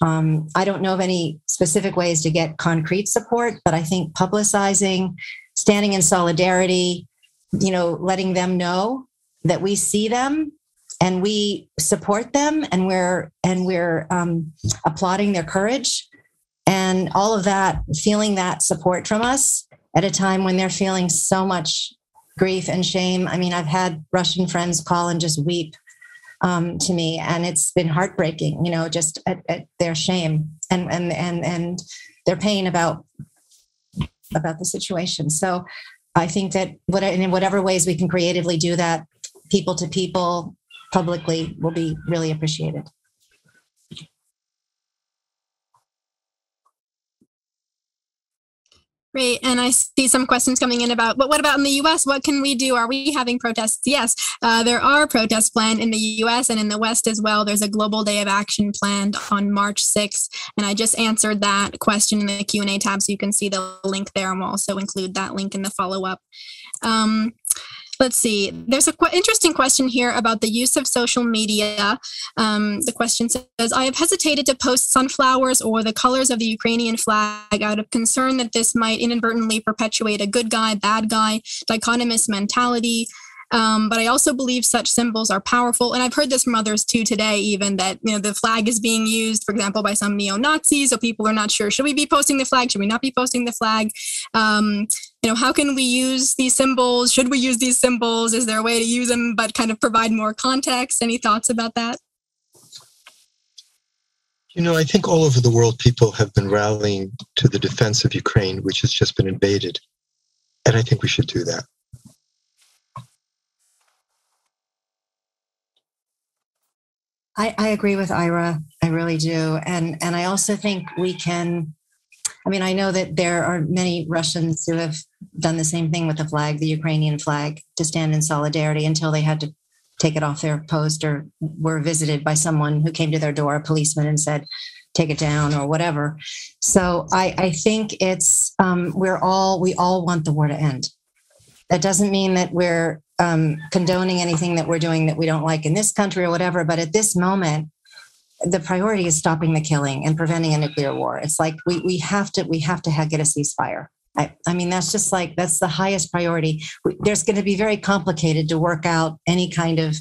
I don't know of any specific ways to get concrete support, but I think publicizing, standing in solidarity, letting them know that we see them and we support them, and we're applauding their courage, and all of that, feeling that support from us at a time when they're feeling so much grief and shame. I mean, I've had Russian friends call and just weep to me, and it's been heartbreaking, just at their shame and their pain about the situation. So I think that in whatever ways we can creatively do that, people to people, publicly, will be really appreciated. Great. And I see some questions coming in about, but what about in the U.S.? What can we do? Are we having protests? Yes, there are protests planned in the U.S. and in the West as well. There's a global day of action planned on March 6th. And I just answered that question in the Q&A tab, so you can see the link there. And we'll also include that link in the follow-up. Let's see. There's an interesting question here about the use of social media. The question says, I have hesitated to post sunflowers or the colors of the Ukrainian flag out of concern that this might inadvertently perpetuate a good guy, bad guy, dichotomous mentality. But I also believe such symbols are powerful. And I've heard this from others too today, even that, the flag is being used, for example, by some neo-Nazis. So people are not sure, should we be posting the flag? Should we not be posting the flag? How can we use these symbols? Should we use these symbols? Is there a way to use them, but kind of provide more context? Any thoughts about that? I think all over the world, people have been rallying to the defense of Ukraine, which has just been invaded. And I think we should do that. I agree with Ira. I really do. And I also think we can, I know that there are many Russians who have done the same thing with the flag, the Ukrainian flag, to stand in solidarity until they had to take it off their post or were visited by someone who came to their door, a policeman, and said, take it down or whatever. So I think it's, we all want the war to end. That doesn't mean that we're condoning anything that we're doing that we don't like in this country or whatever. But at this moment, the priority is stopping the killing and preventing a nuclear war. It's like we have to get a ceasefire. I mean, that's the highest priority. There's going to be very complicated to work out any kind of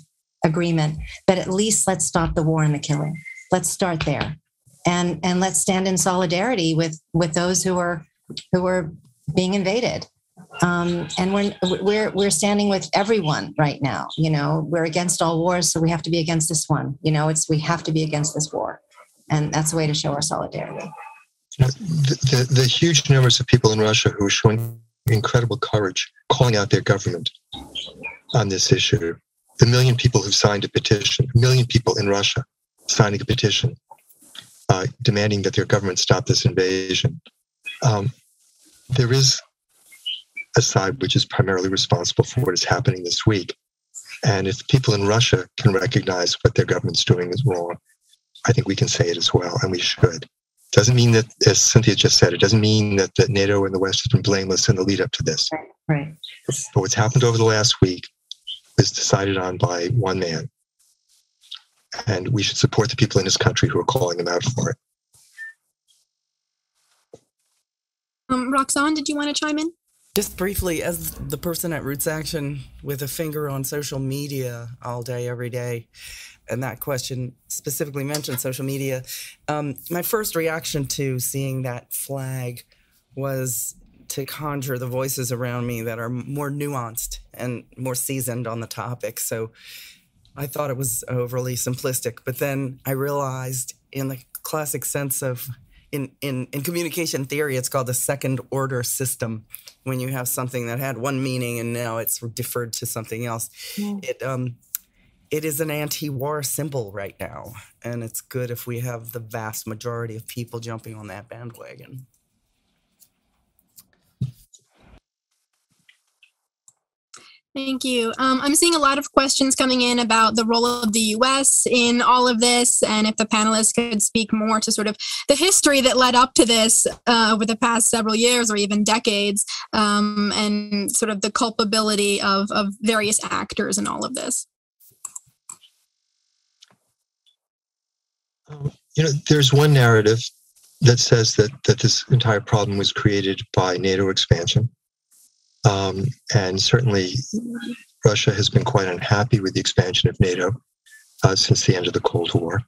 agreement, but at least let's stop the war and the killing. Let's start there, and let's stand in solidarity with those who are being invaded. And we're standing with everyone right now. We're against all wars, so we have to be against this one. We have to be against this war, and that's a way to show our solidarity. The huge numbers of people in Russia who are showing incredible courage, calling out their government on this issue. The 1 million people who've signed a petition, 1 million people in Russia signing a petition, demanding that their government stop this invasion. There is a side which is primarily responsible for what is happening this week. And if people in Russia can recognize what their government's doing is wrong, I think we can say it as well, and we should. Doesn't mean that, as Cynthia just said, it doesn't mean that NATO and the West has been blameless in the lead up to this. Right. But what's happened over the last week was decided on by one man. And we should support the people in this country who are calling them out for it. Roxanne, did you want to chime in? Just briefly, as the person at Roots Action with a finger on social media all day, every day, and that question specifically mentioned social media, my first reaction to seeing that flag was to conjure the voices around me that are more nuanced and more seasoned on the topic. So I thought it was overly simplistic, but then I realized in the classic sense of in communication theory, it's called the second order system. When you have something that had one meaning and now it's deferred to something else, it is an anti-war symbol right now, and it's good if we have the vast majority of people jumping on that bandwagon. Thank you. I'm seeing a lot of questions coming in about the role of the U.S. in all of this, and if the panelists could speak more to sort of the history that led up to this over the past several years or even decades, and sort of the culpability of various actors in all of this. There's one narrative that says that this entire problem was created by NATO expansion. And certainly Russia has been quite unhappy with the expansion of NATO since the end of the Cold War.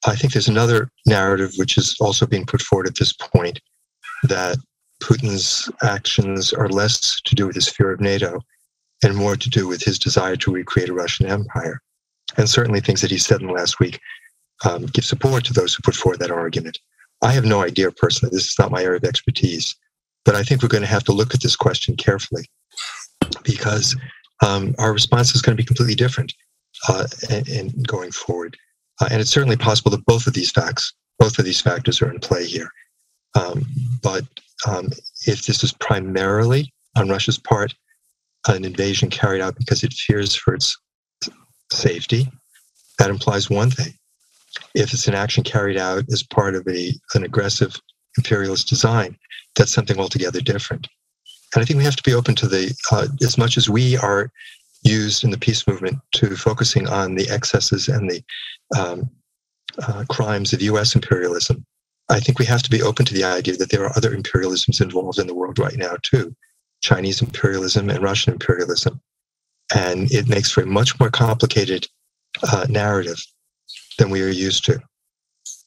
I think there's another narrative which is also being put forward at this point, that Putin's actions are less to do with his fear of NATO and more to do with his desire to recreate a Russian empire. And certainly things that he said in the last week give support to those who put forward that argument. I have no idea personally. This is not my area of expertise. But I think we're going to have to look at this question carefully, because our response is going to be completely different in going forward. And it's certainly possible that both of these factors are in play here. But if this is primarily on Russia's part an invasion carried out because it fears for its safety, that implies one thing. If it's an action carried out as part of an aggressive imperialist design, that's something altogether different. And I think we have to be open to as much as we are used in the peace movement to focusing on the excesses and the crimes of U.S. imperialism. I think we have to be open to the idea that there are other imperialisms involved in the world right now too, Chinese imperialism and Russian imperialism. And it makes for a much more complicated narrative than we are used to.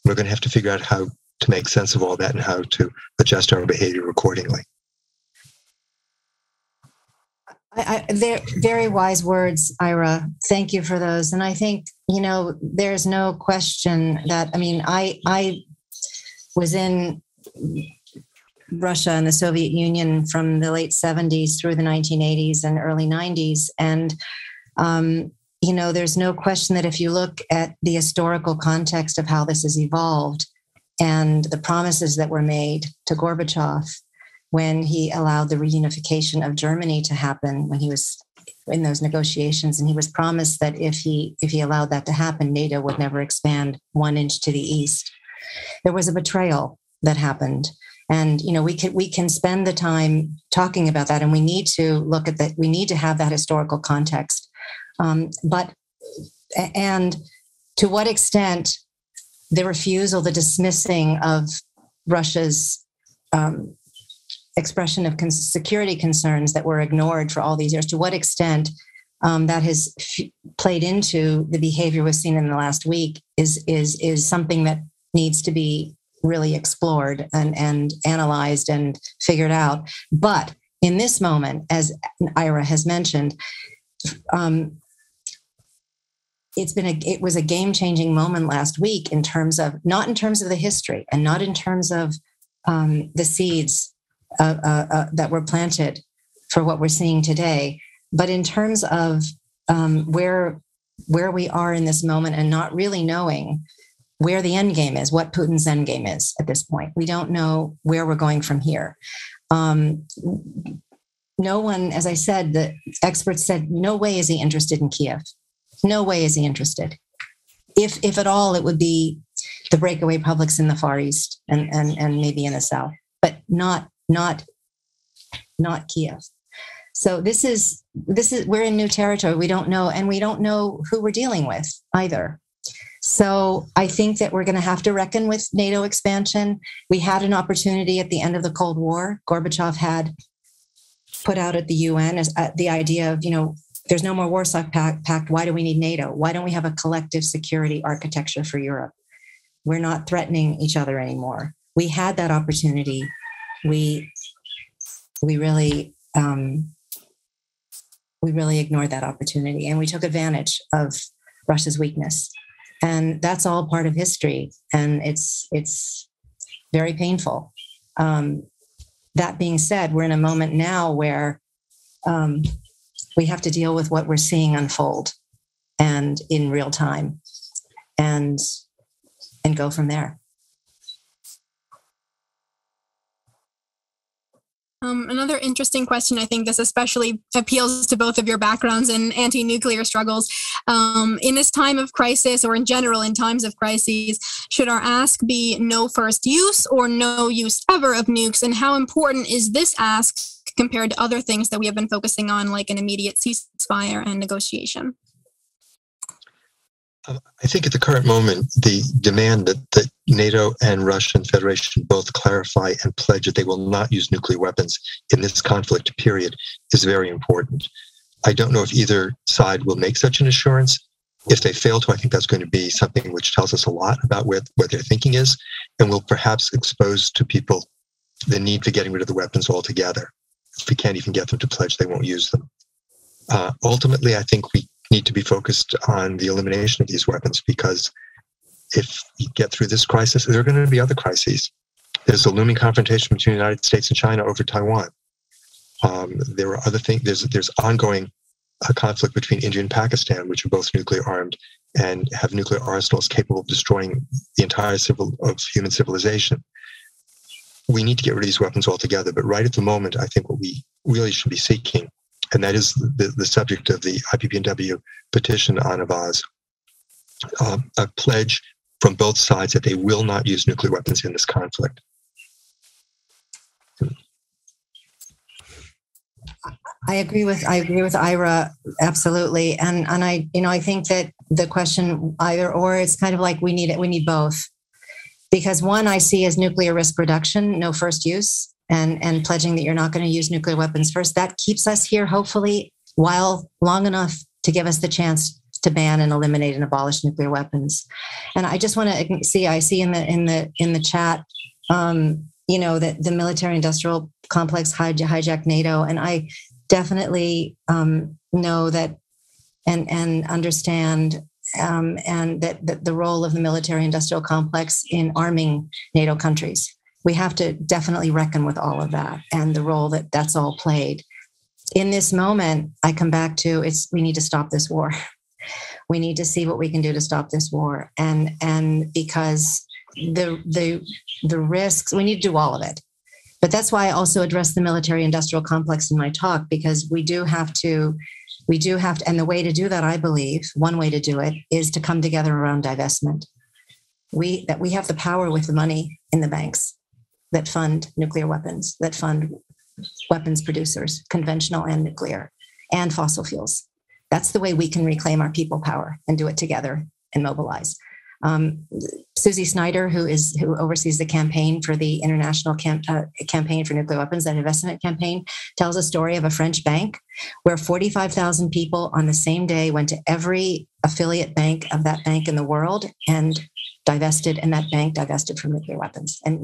We're going to have to figure out how to make sense of all that and how to adjust our behavior accordingly. They're very wise words, Ira. Thank you for those. And I think, there's no question that, I was in Russia and the Soviet Union from the late 70s through the 1980s and early 90s. And, there's no question that if you look at the historical context of how this has evolved, and the promises that were made to Gorbachev when he allowed the reunification of Germany to happen, when he was in those negotiations, and he was promised that if he allowed that to happen, NATO would never expand 1 inch to the east. There was a betrayal that happened. And, we can spend the time talking about that, and we need to look at that. We need to have that historical context. But to what extent the refusal, the dismissing of Russia's expression of security concerns that were ignored for all these years, to what extent that has played into the behavior we've seen in the last week is something that needs to be really explored and analyzed and figured out. But in this moment, as Ira has mentioned, it was a game-changing moment last week not in terms of the history and not in terms of the seeds that were planted for what we're seeing today, but in terms of where we are in this moment and not really knowing where the end game is, what Putin's end game is at this point. We don't know where we're going from here. No one, as I said, the experts said, no way is he interested in Kiev. No way is he interested. If at all, it would be the breakaway publics in the Far East and maybe in the South, but not Kiev. So this is we're in new territory. We don't know, and we don't know who we're dealing with either. So I think that we're going to have to reckon with NATO expansion. We had an opportunity at the end of the Cold War. Gorbachev had put out at the UN as the idea of, there's no more Warsaw Pact. Why do we need NATO? Why don't we have a collective security architecture for Europe? We're not threatening each other anymore. We had that opportunity. We really ignored that opportunity, and we took advantage of Russia's weakness. And that's all part of history, and it's very painful. That being said, we're in a moment now where we have to deal with what we're seeing unfold and in real time, and go from there. Another interesting question, I think this especially appeals to both of your backgrounds in anti-nuclear struggles. In this time of crisis, or in general in times of crises, should our ask be no first use or no use ever of nukes? And how important is this ask compared to other things that we have been focusing on, like an immediate ceasefire and negotiation? I think at the current moment, the demand that NATO and Russian Federation both clarify and pledge that they will not use nuclear weapons in this conflict period is very important. I don't know if either side will make such an assurance. If they fail to, I think that's going to be something which tells us a lot about what their thinking is, and will perhaps expose to people the need for getting rid of the weapons altogether. If we can't even get them to pledge they won't use them. Ultimately, I think we need to be focused on the elimination of these weapons, because if we get through this crisis, there are going to be other crises. There's a looming confrontation between the United States and China over Taiwan. There are other things. There's ongoing conflict between India and Pakistan, which are both nuclear armed and have nuclear arsenals capable of destroying the entire human civilization. We need to get rid of these weapons altogether. But right at the moment, I think what we really should be seeking, and that is the subject of the IPPNW petition on Avaz, a pledge from both sides that they will not use nuclear weapons in this conflict. I agree with Ira, absolutely, and I think that the question either or, it's kind of like we need both, because one I see as nuclear risk reduction, no first use, and pledging that you're not going to use nuclear weapons first. That keeps us here, hopefully, while long enough to give us the chance to ban and eliminate and abolish nuclear weapons. And I just want to see. I see in the chat, that the military-industrial complex hijacked NATO, and I definitely know that and understand and that the role of the military-industrial complex in arming NATO countries. We have to definitely reckon with all of that and the role that's all played. In this moment, I come back to we need to stop this war. We need to see what we can do to stop this war, and because the risks, we need to do all of it. But that's why I also address the military-industrial complex in my talk, because we do have to, and the way to do that, I believe, one way to do it is to come together around divestment. We have the power with the money in the banks that fund nuclear weapons, that fund weapons producers, conventional and nuclear, and fossil fuels. That's the way we can reclaim our people power and do it together and mobilize. Susie Snyder, who oversees the campaign for the international campaign for nuclear weapons, that investment campaign, tells a story of a French bank where 45,000 people on the same day went to every affiliate bank of that bank in the world and divested, and that bank divested from nuclear weapons and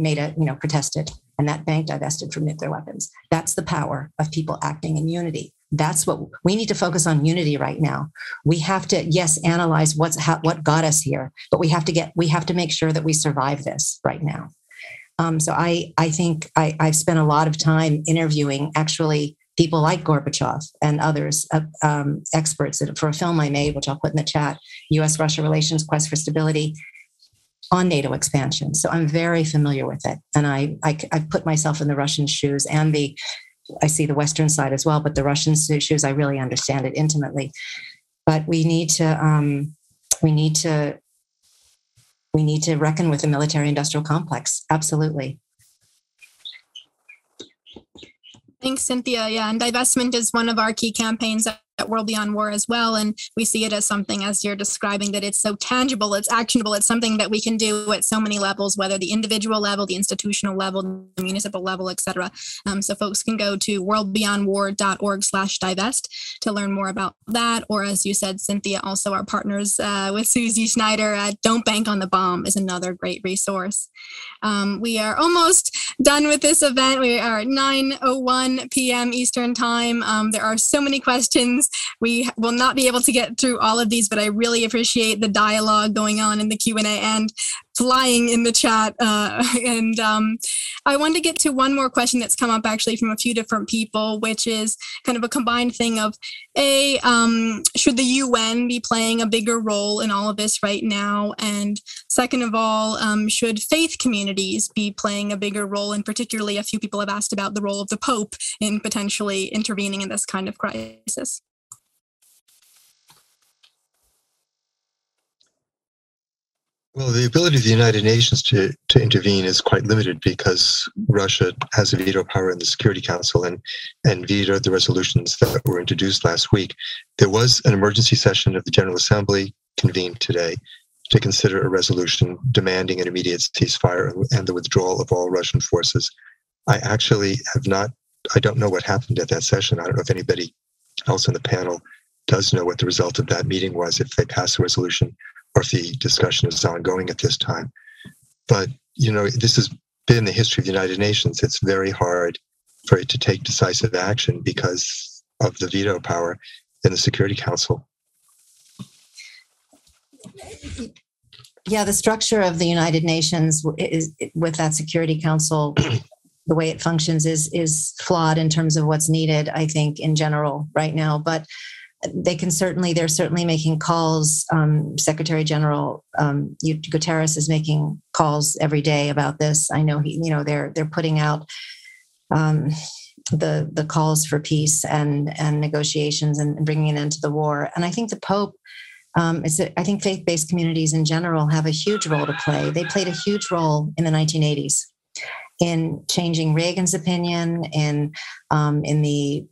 protested, and that bank divested from nuclear weapons. That's the power of people acting in unity. That's what we need to focus on, unity right now. We have to, yes, analyze what got us here, but we have to make sure that we survive this right now. So I think I've spent a lot of time interviewing actually people like Gorbachev and others, experts for a film I made, which I'll put in the chat, U.S.-Russia Relations, Quest for Stability, on NATO expansion. So I'm very familiar with it. And I put myself in the Russian shoes, and I see the Western side as well, but the Russian shoes, I really understand it intimately. But we need to reckon with the military-industrial complex. Absolutely. Thanks, Cynthia. Yeah, and divestment is one of our key campaigns at World Beyond War as well. And we see it as something, as you're describing, that it's so tangible, it's actionable, it's something that we can do at so many levels, whether the individual level, the institutional level, the municipal level, et cetera. So folks can go to worldbeyondwar.org/divest to learn more about that. Or as you said, Cynthia, also our partners with Susie Snyder at Don't Bank on the Bomb is another great resource. We are almost done with this event. We are at 9:01 p.m. Eastern time. There are so many questions. We will not be able to get through all of these, but I really appreciate the dialogue going on in the Q&A and flying in the chat. I wanted to get to one more question that's come up actually from a few different people, which is kind of a combined thing of should the UN be playing a bigger role in all of this right now? And second of all, should faith communities be playing a bigger role? And particularly a few people have asked about the role of the Pope in potentially intervening in this kind of crisis. Well, the ability of the United Nations to intervene is quite limited because Russia has a veto power in the Security Council and vetoed the resolutions that were introduced last week. There was an emergency session of the General Assembly convened today to consider a resolution demanding an immediate ceasefire and the withdrawal of all Russian forces. I don't know what happened at that session. I don't know if anybody else on the panel does know what the result of that meeting was, if they passed a resolution, or if the discussion is ongoing at this time. But, this has been the history of the United Nations. It's very hard for it to take decisive action because of the veto power in the Security Council. Yeah, the structure of the United Nations is with that Security Council, the way it functions is flawed in terms of what's needed, I think, in general right now. But they're certainly making calls. Secretary General Guterres is making calls every day about this. I know they're putting out the calls for peace and negotiations and bringing an end to the war. And I think the Pope, I think faith-based communities in general have a huge role to play. They played a huge role in the 1980s. In changing Reagan's opinion, in the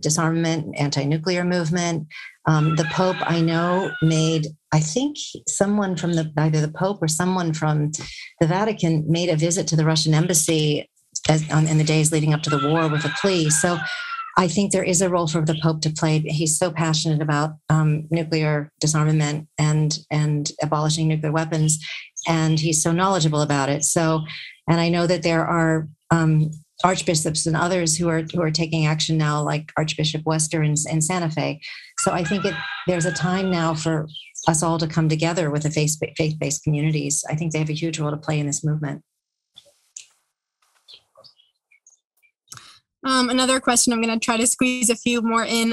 disarmament, anti-nuclear movement. The Pope, I know, I think someone from either the Pope or someone from the Vatican made a visit to the Russian embassy in the days leading up to the war with a plea. So I think there is a role for the Pope to play. He's so passionate about nuclear disarmament and abolishing nuclear weapons, and he's so knowledgeable about it. So, and I know that there are archbishops and others who are taking action now, like Archbishop Wester in Santa Fe. So I think there's a time now for us all to come together with the faith-based communities. I think they have a huge role to play in this movement. Another question, I'm going to try to squeeze a few more in.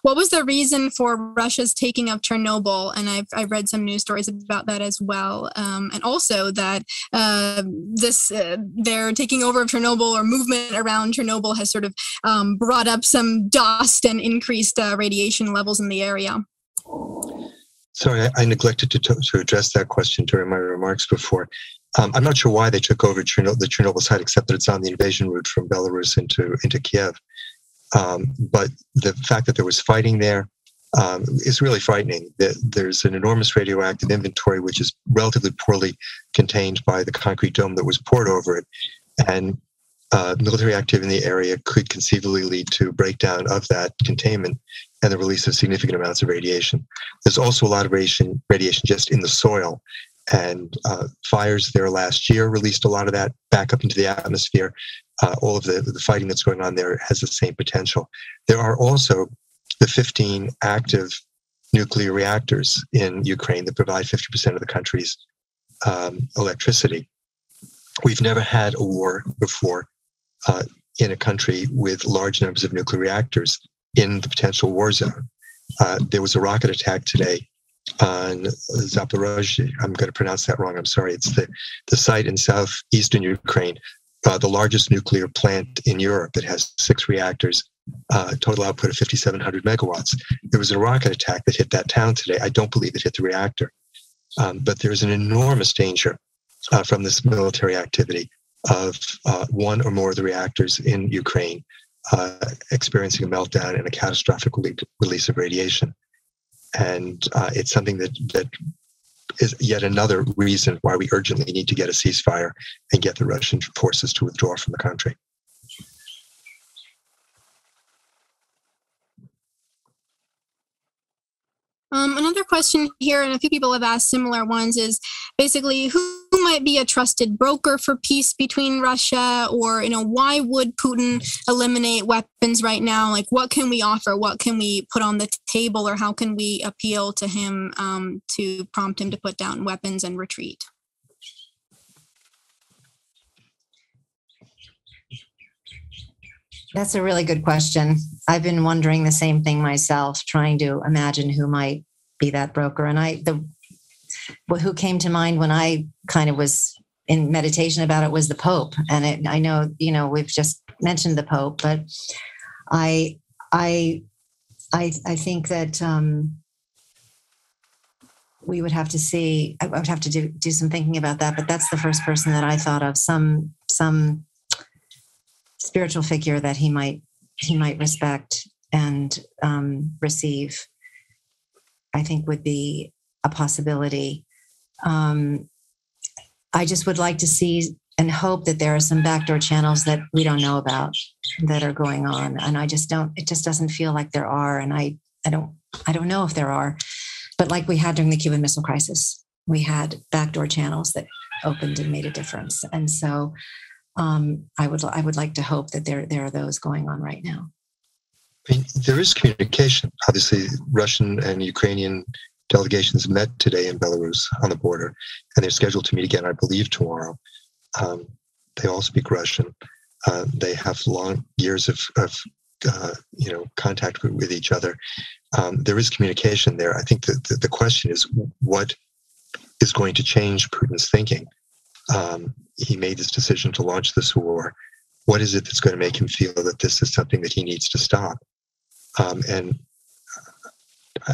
What was the reason for Russia's taking of Chernobyl? And I've read some news stories about that as well. And also that their taking over of Chernobyl or movement around Chernobyl has sort of brought up some dust and increased radiation levels in the area. Sorry, I neglected to address that question during my remarks before. I'm not sure why they took over the Chernobyl site, except that it's on the invasion route from Belarus into Kiev. But the fact that there was fighting there, is really frightening. There's an enormous radioactive inventory, which is relatively poorly contained by the concrete dome that was poured over it. And military activity in the area could conceivably lead to breakdown of that containment and the release of significant amounts of radiation. There's also a lot of radiation just in the soil. And fires there last year released a lot of that back up into the atmosphere. All of the fighting that's going on there has the same potential. There are also the 15 active nuclear reactors in Ukraine that provide 50% of the country's electricity. We've never had a war before in a country with large numbers of nuclear reactors in the potential war zone. There was a rocket attack today on Zaporozhye. I'm going to pronounce that wrong. I'm sorry. It's the site in southeastern Ukraine, the largest nuclear plant in Europe. It has 6 reactors, total output of 5,700 megawatts. There was a rocket attack that hit that town today. I don't believe it hit the reactor. But there's an enormous danger from this military activity of one or more of the reactors in Ukraine experiencing a meltdown and a catastrophic release of radiation. And it's something that is yet another reason why we urgently need to get a ceasefire and get the Russian forces to withdraw from the country. Another question here, and a few people have asked similar ones, is basically who might be a trusted broker for peace between Russia, or why would Putin eliminate weapons right now? Like, what can we offer? What can we put on the table, or how can we appeal to him to prompt him to put down weapons and retreat? That's a really good question. I've been wondering the same thing myself, trying to imagine who might be that broker. And who came to mind when I kind of was in meditation about it was the Pope. And I know, we've just mentioned the Pope, but I think that we would have to see. I would have to do some thinking about that. But that's the first person that I thought of. Some spiritual figure that he might respect and receive, I think would be a possibility. I just would like to see and hope that there are some backdoor channels that we don't know about that are going on. And it just doesn't feel like there are. And I don't know if there are, but like we had during the Cuban Missile Crisis, we had backdoor channels that opened and made a difference. And so I would like to hope that there are those going on right now. I mean, there is communication. Obviously, Russian and Ukrainian delegations met today in Belarus on the border, and they're scheduled to meet again, I believe, tomorrow. They all speak Russian. They have long years of contact with each other. There is communication there. I think that the question is, what is going to change Putin's thinking? He made this decision to launch this war. What is it that's going to make him feel that this is something that he needs to stop? And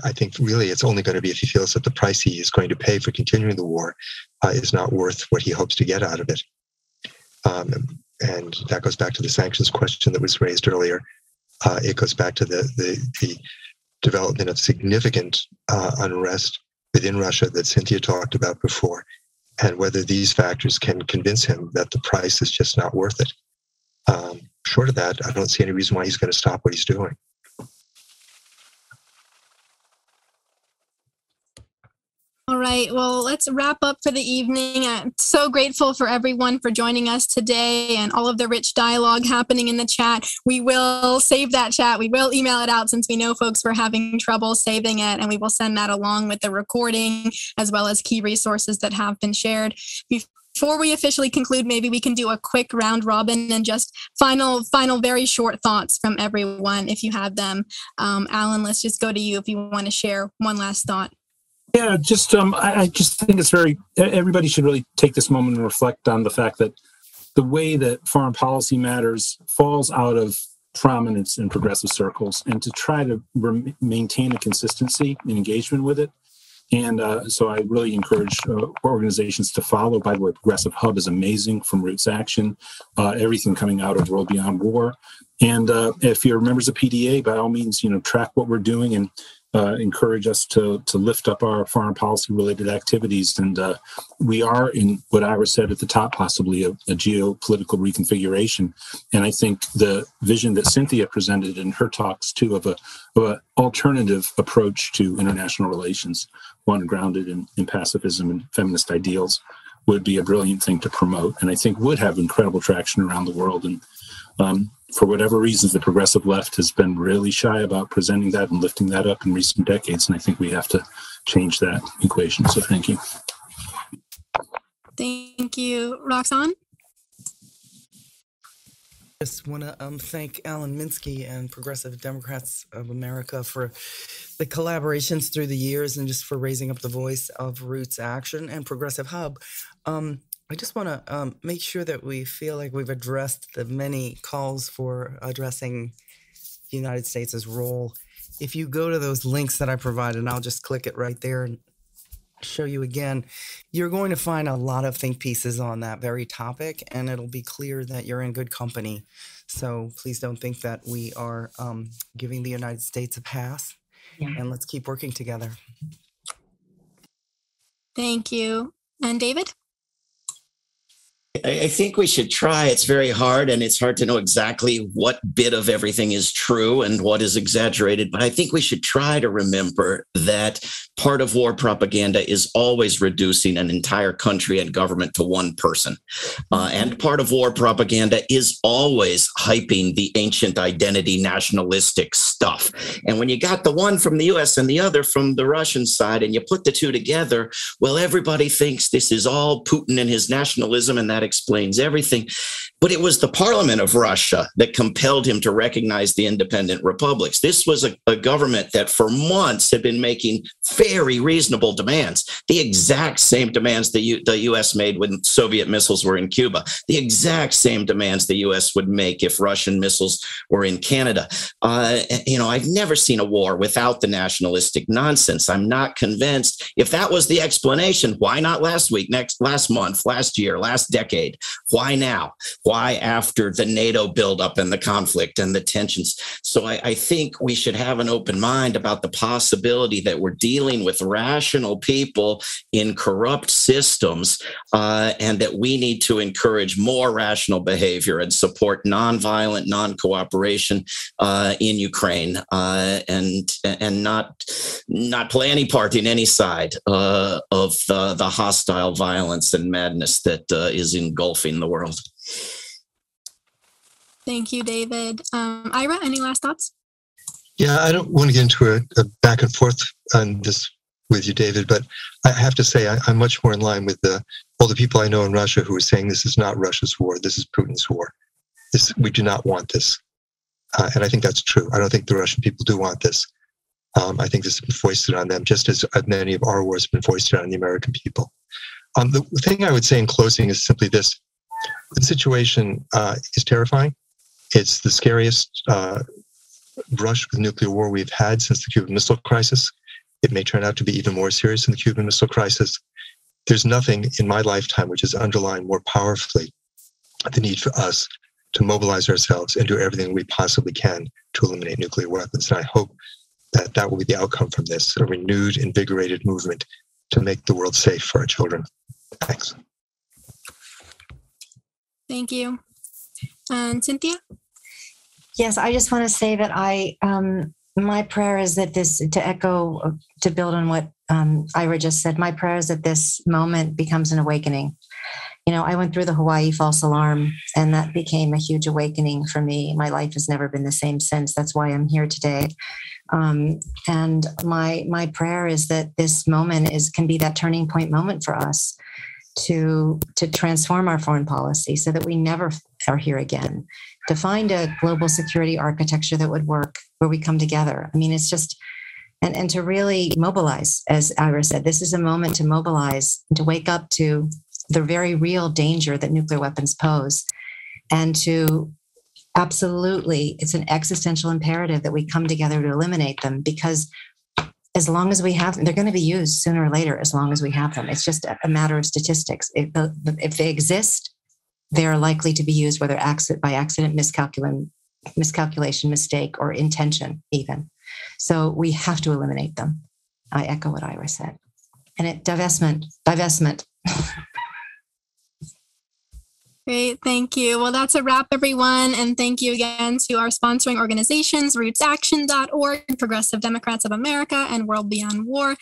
I think really it's only going to be if he feels that the price he is going to pay for continuing the war is not worth what he hopes to get out of it. And that goes back to the sanctions question that was raised earlier. It goes back to the development of significant unrest within Russia that Cynthia talked about before, and whether these factors can convince him that the price is just not worth it. Short of that, I don't see any reason why he's going to stop what he's doing. All right, well, let's wrap up for the evening. I'm so grateful for everyone for joining us today and all of the rich dialogue happening in the chat. We will save that chat. We will email it out since we know folks were having trouble saving it, and we will send that along with the recording as well as key resources that have been shared. Before we officially conclude, maybe we can do a quick round robin and just final very short thoughts from everyone if you have them. Alan, let's just go to you if you want to share one last thought. Yeah, I just think it's everybody should really take this moment and reflect on the fact that the way that foreign policy matters falls out of prominence in progressive circles, and to try to maintain a consistency and engagement with it. And so I really encourage organizations to follow. By the way, Progressive Hub is amazing, from Roots Action, everything coming out of World Beyond War. And if you're members of PDA, by all means, track what we're doing. And encourage us to lift up our foreign policy related activities. And we are in what Ira said at the top, possibly a geopolitical reconfiguration. And I think the vision that Cynthia presented in her talks too of an alternative approach to international relations, one grounded in pacifism and feminist ideals, would be a brilliant thing to promote, and I think would have incredible traction around the world. And for whatever reasons, the progressive left has been really shy about presenting that and lifting that up in recent decades, and I think we have to change that equation. So thank you. Thank you. Roxanne? Just want to thank Alan Minsky and Progressive Democrats of America for the collaborations through the years and just for raising up the voice of Roots Action and Progressive Hub. I just want to make sure that we feel like we've addressed the many calls for addressing the United States' role. If you go to those links that I provided, and I'll just click it right there and show you again, you're going to find a lot of think pieces on that very topic, and it'll be clear that you're in good company. So please don't think that we are giving the United States a pass, and let's keep working together. Thank you. And David? I think we should try. It's very hard, and it's hard to know exactly what bit of everything is true and what is exaggerated. But I think we should try to remember that part of war propaganda is always reducing an entire country and government to one person. And part of war propaganda is always hyping the ancient identity nationalistic stuff. And when you got the one from the US and the other from the Russian side, and you put the two together, well, everybody thinks this is all Putin and his nationalism, and that explains everything. But it was the parliament of Russia that compelled him to recognize the independent republics. This was a government that for months had been making very reasonable demands, the exact same demands the U.S. made when Soviet missiles were in Cuba, the exact same demands the U.S. would make if Russian missiles were in Canada. I've never seen a war without the nationalistic nonsense. I'm not convinced. If that was the explanation, why not last week, last month, last year, last decade? Why now? Why after the NATO buildup and the conflict and the tensions? So I think we should have an open mind about the possibility that we're dealing with rational people in corrupt systems, and that we need to encourage more rational behavior and support nonviolent, non-cooperation in Ukraine, and not play any part in any side of the hostile violence and madness that is engulfing the world. Thank you, David. Ira, any last thoughts? Yeah, I don't want to get into a back and forth on this with you, David, but I have to say I'm much more in line with all the people I know in Russia who are saying this is not Russia's war, this is Putin's war. We do not want this. And I think that's true. I don't think the Russian people do want this. I think this has been foisted on them, just as many of our wars have been foisted on the American people. The thing I would say in closing is simply this. The situation is terrifying. It's the scariest rush with nuclear war we've had since the Cuban Missile Crisis. It may turn out to be even more serious than the Cuban Missile Crisis. There's nothing in my lifetime which has underlined more powerfully the need for us to mobilize ourselves and do everything we possibly can to eliminate nuclear weapons. And I hope that that will be the outcome from this, a renewed, invigorated movement to make the world safe for our children. Thanks. Thank you. And Cynthia? Yes, I just want to say that my prayer is that to build on what Ira just said, my prayer is that this moment becomes an awakening. I went through the Hawaii false alarm, and that became a huge awakening for me. My life has never been the same since. That's why I'm here today. And my prayer is that this moment can be that turning point moment for us to transform our foreign policy so that we never are here again, to find a global security architecture that would work where we come together. I mean, it's just, and to really mobilize, as Ira said, this is a moment to mobilize and to wake up to the very real danger that nuclear weapons pose. And to absolutely, it's an existential imperative that we come together to eliminate them, because as long as we have them, they're going to be used sooner or later, as long as we have them. It's just a matter of statistics. If they exist, they are likely to be used, whether by accident, miscalculation, mistake, or intention even. So we have to eliminate them. I echo what Ira said. And divestment. Great, thank you. Well, that's a wrap, everyone. And thank you again to our sponsoring organizations, rootsaction.org, Progressive Democrats of America, and World Beyond War.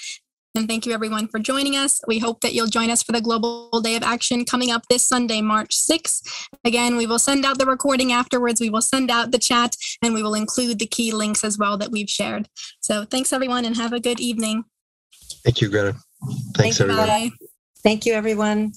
And thank you, everyone, for joining us. We hope that you'll join us for the Global Day of Action coming up this Sunday, March 6th. Again, we will send out the recording afterwards. We will send out the chat, and we will include the key links as well that we've shared. So thanks, everyone, and have a good evening. Thank you, Greta. Thanks, everyone. Bye. Thank you, everyone.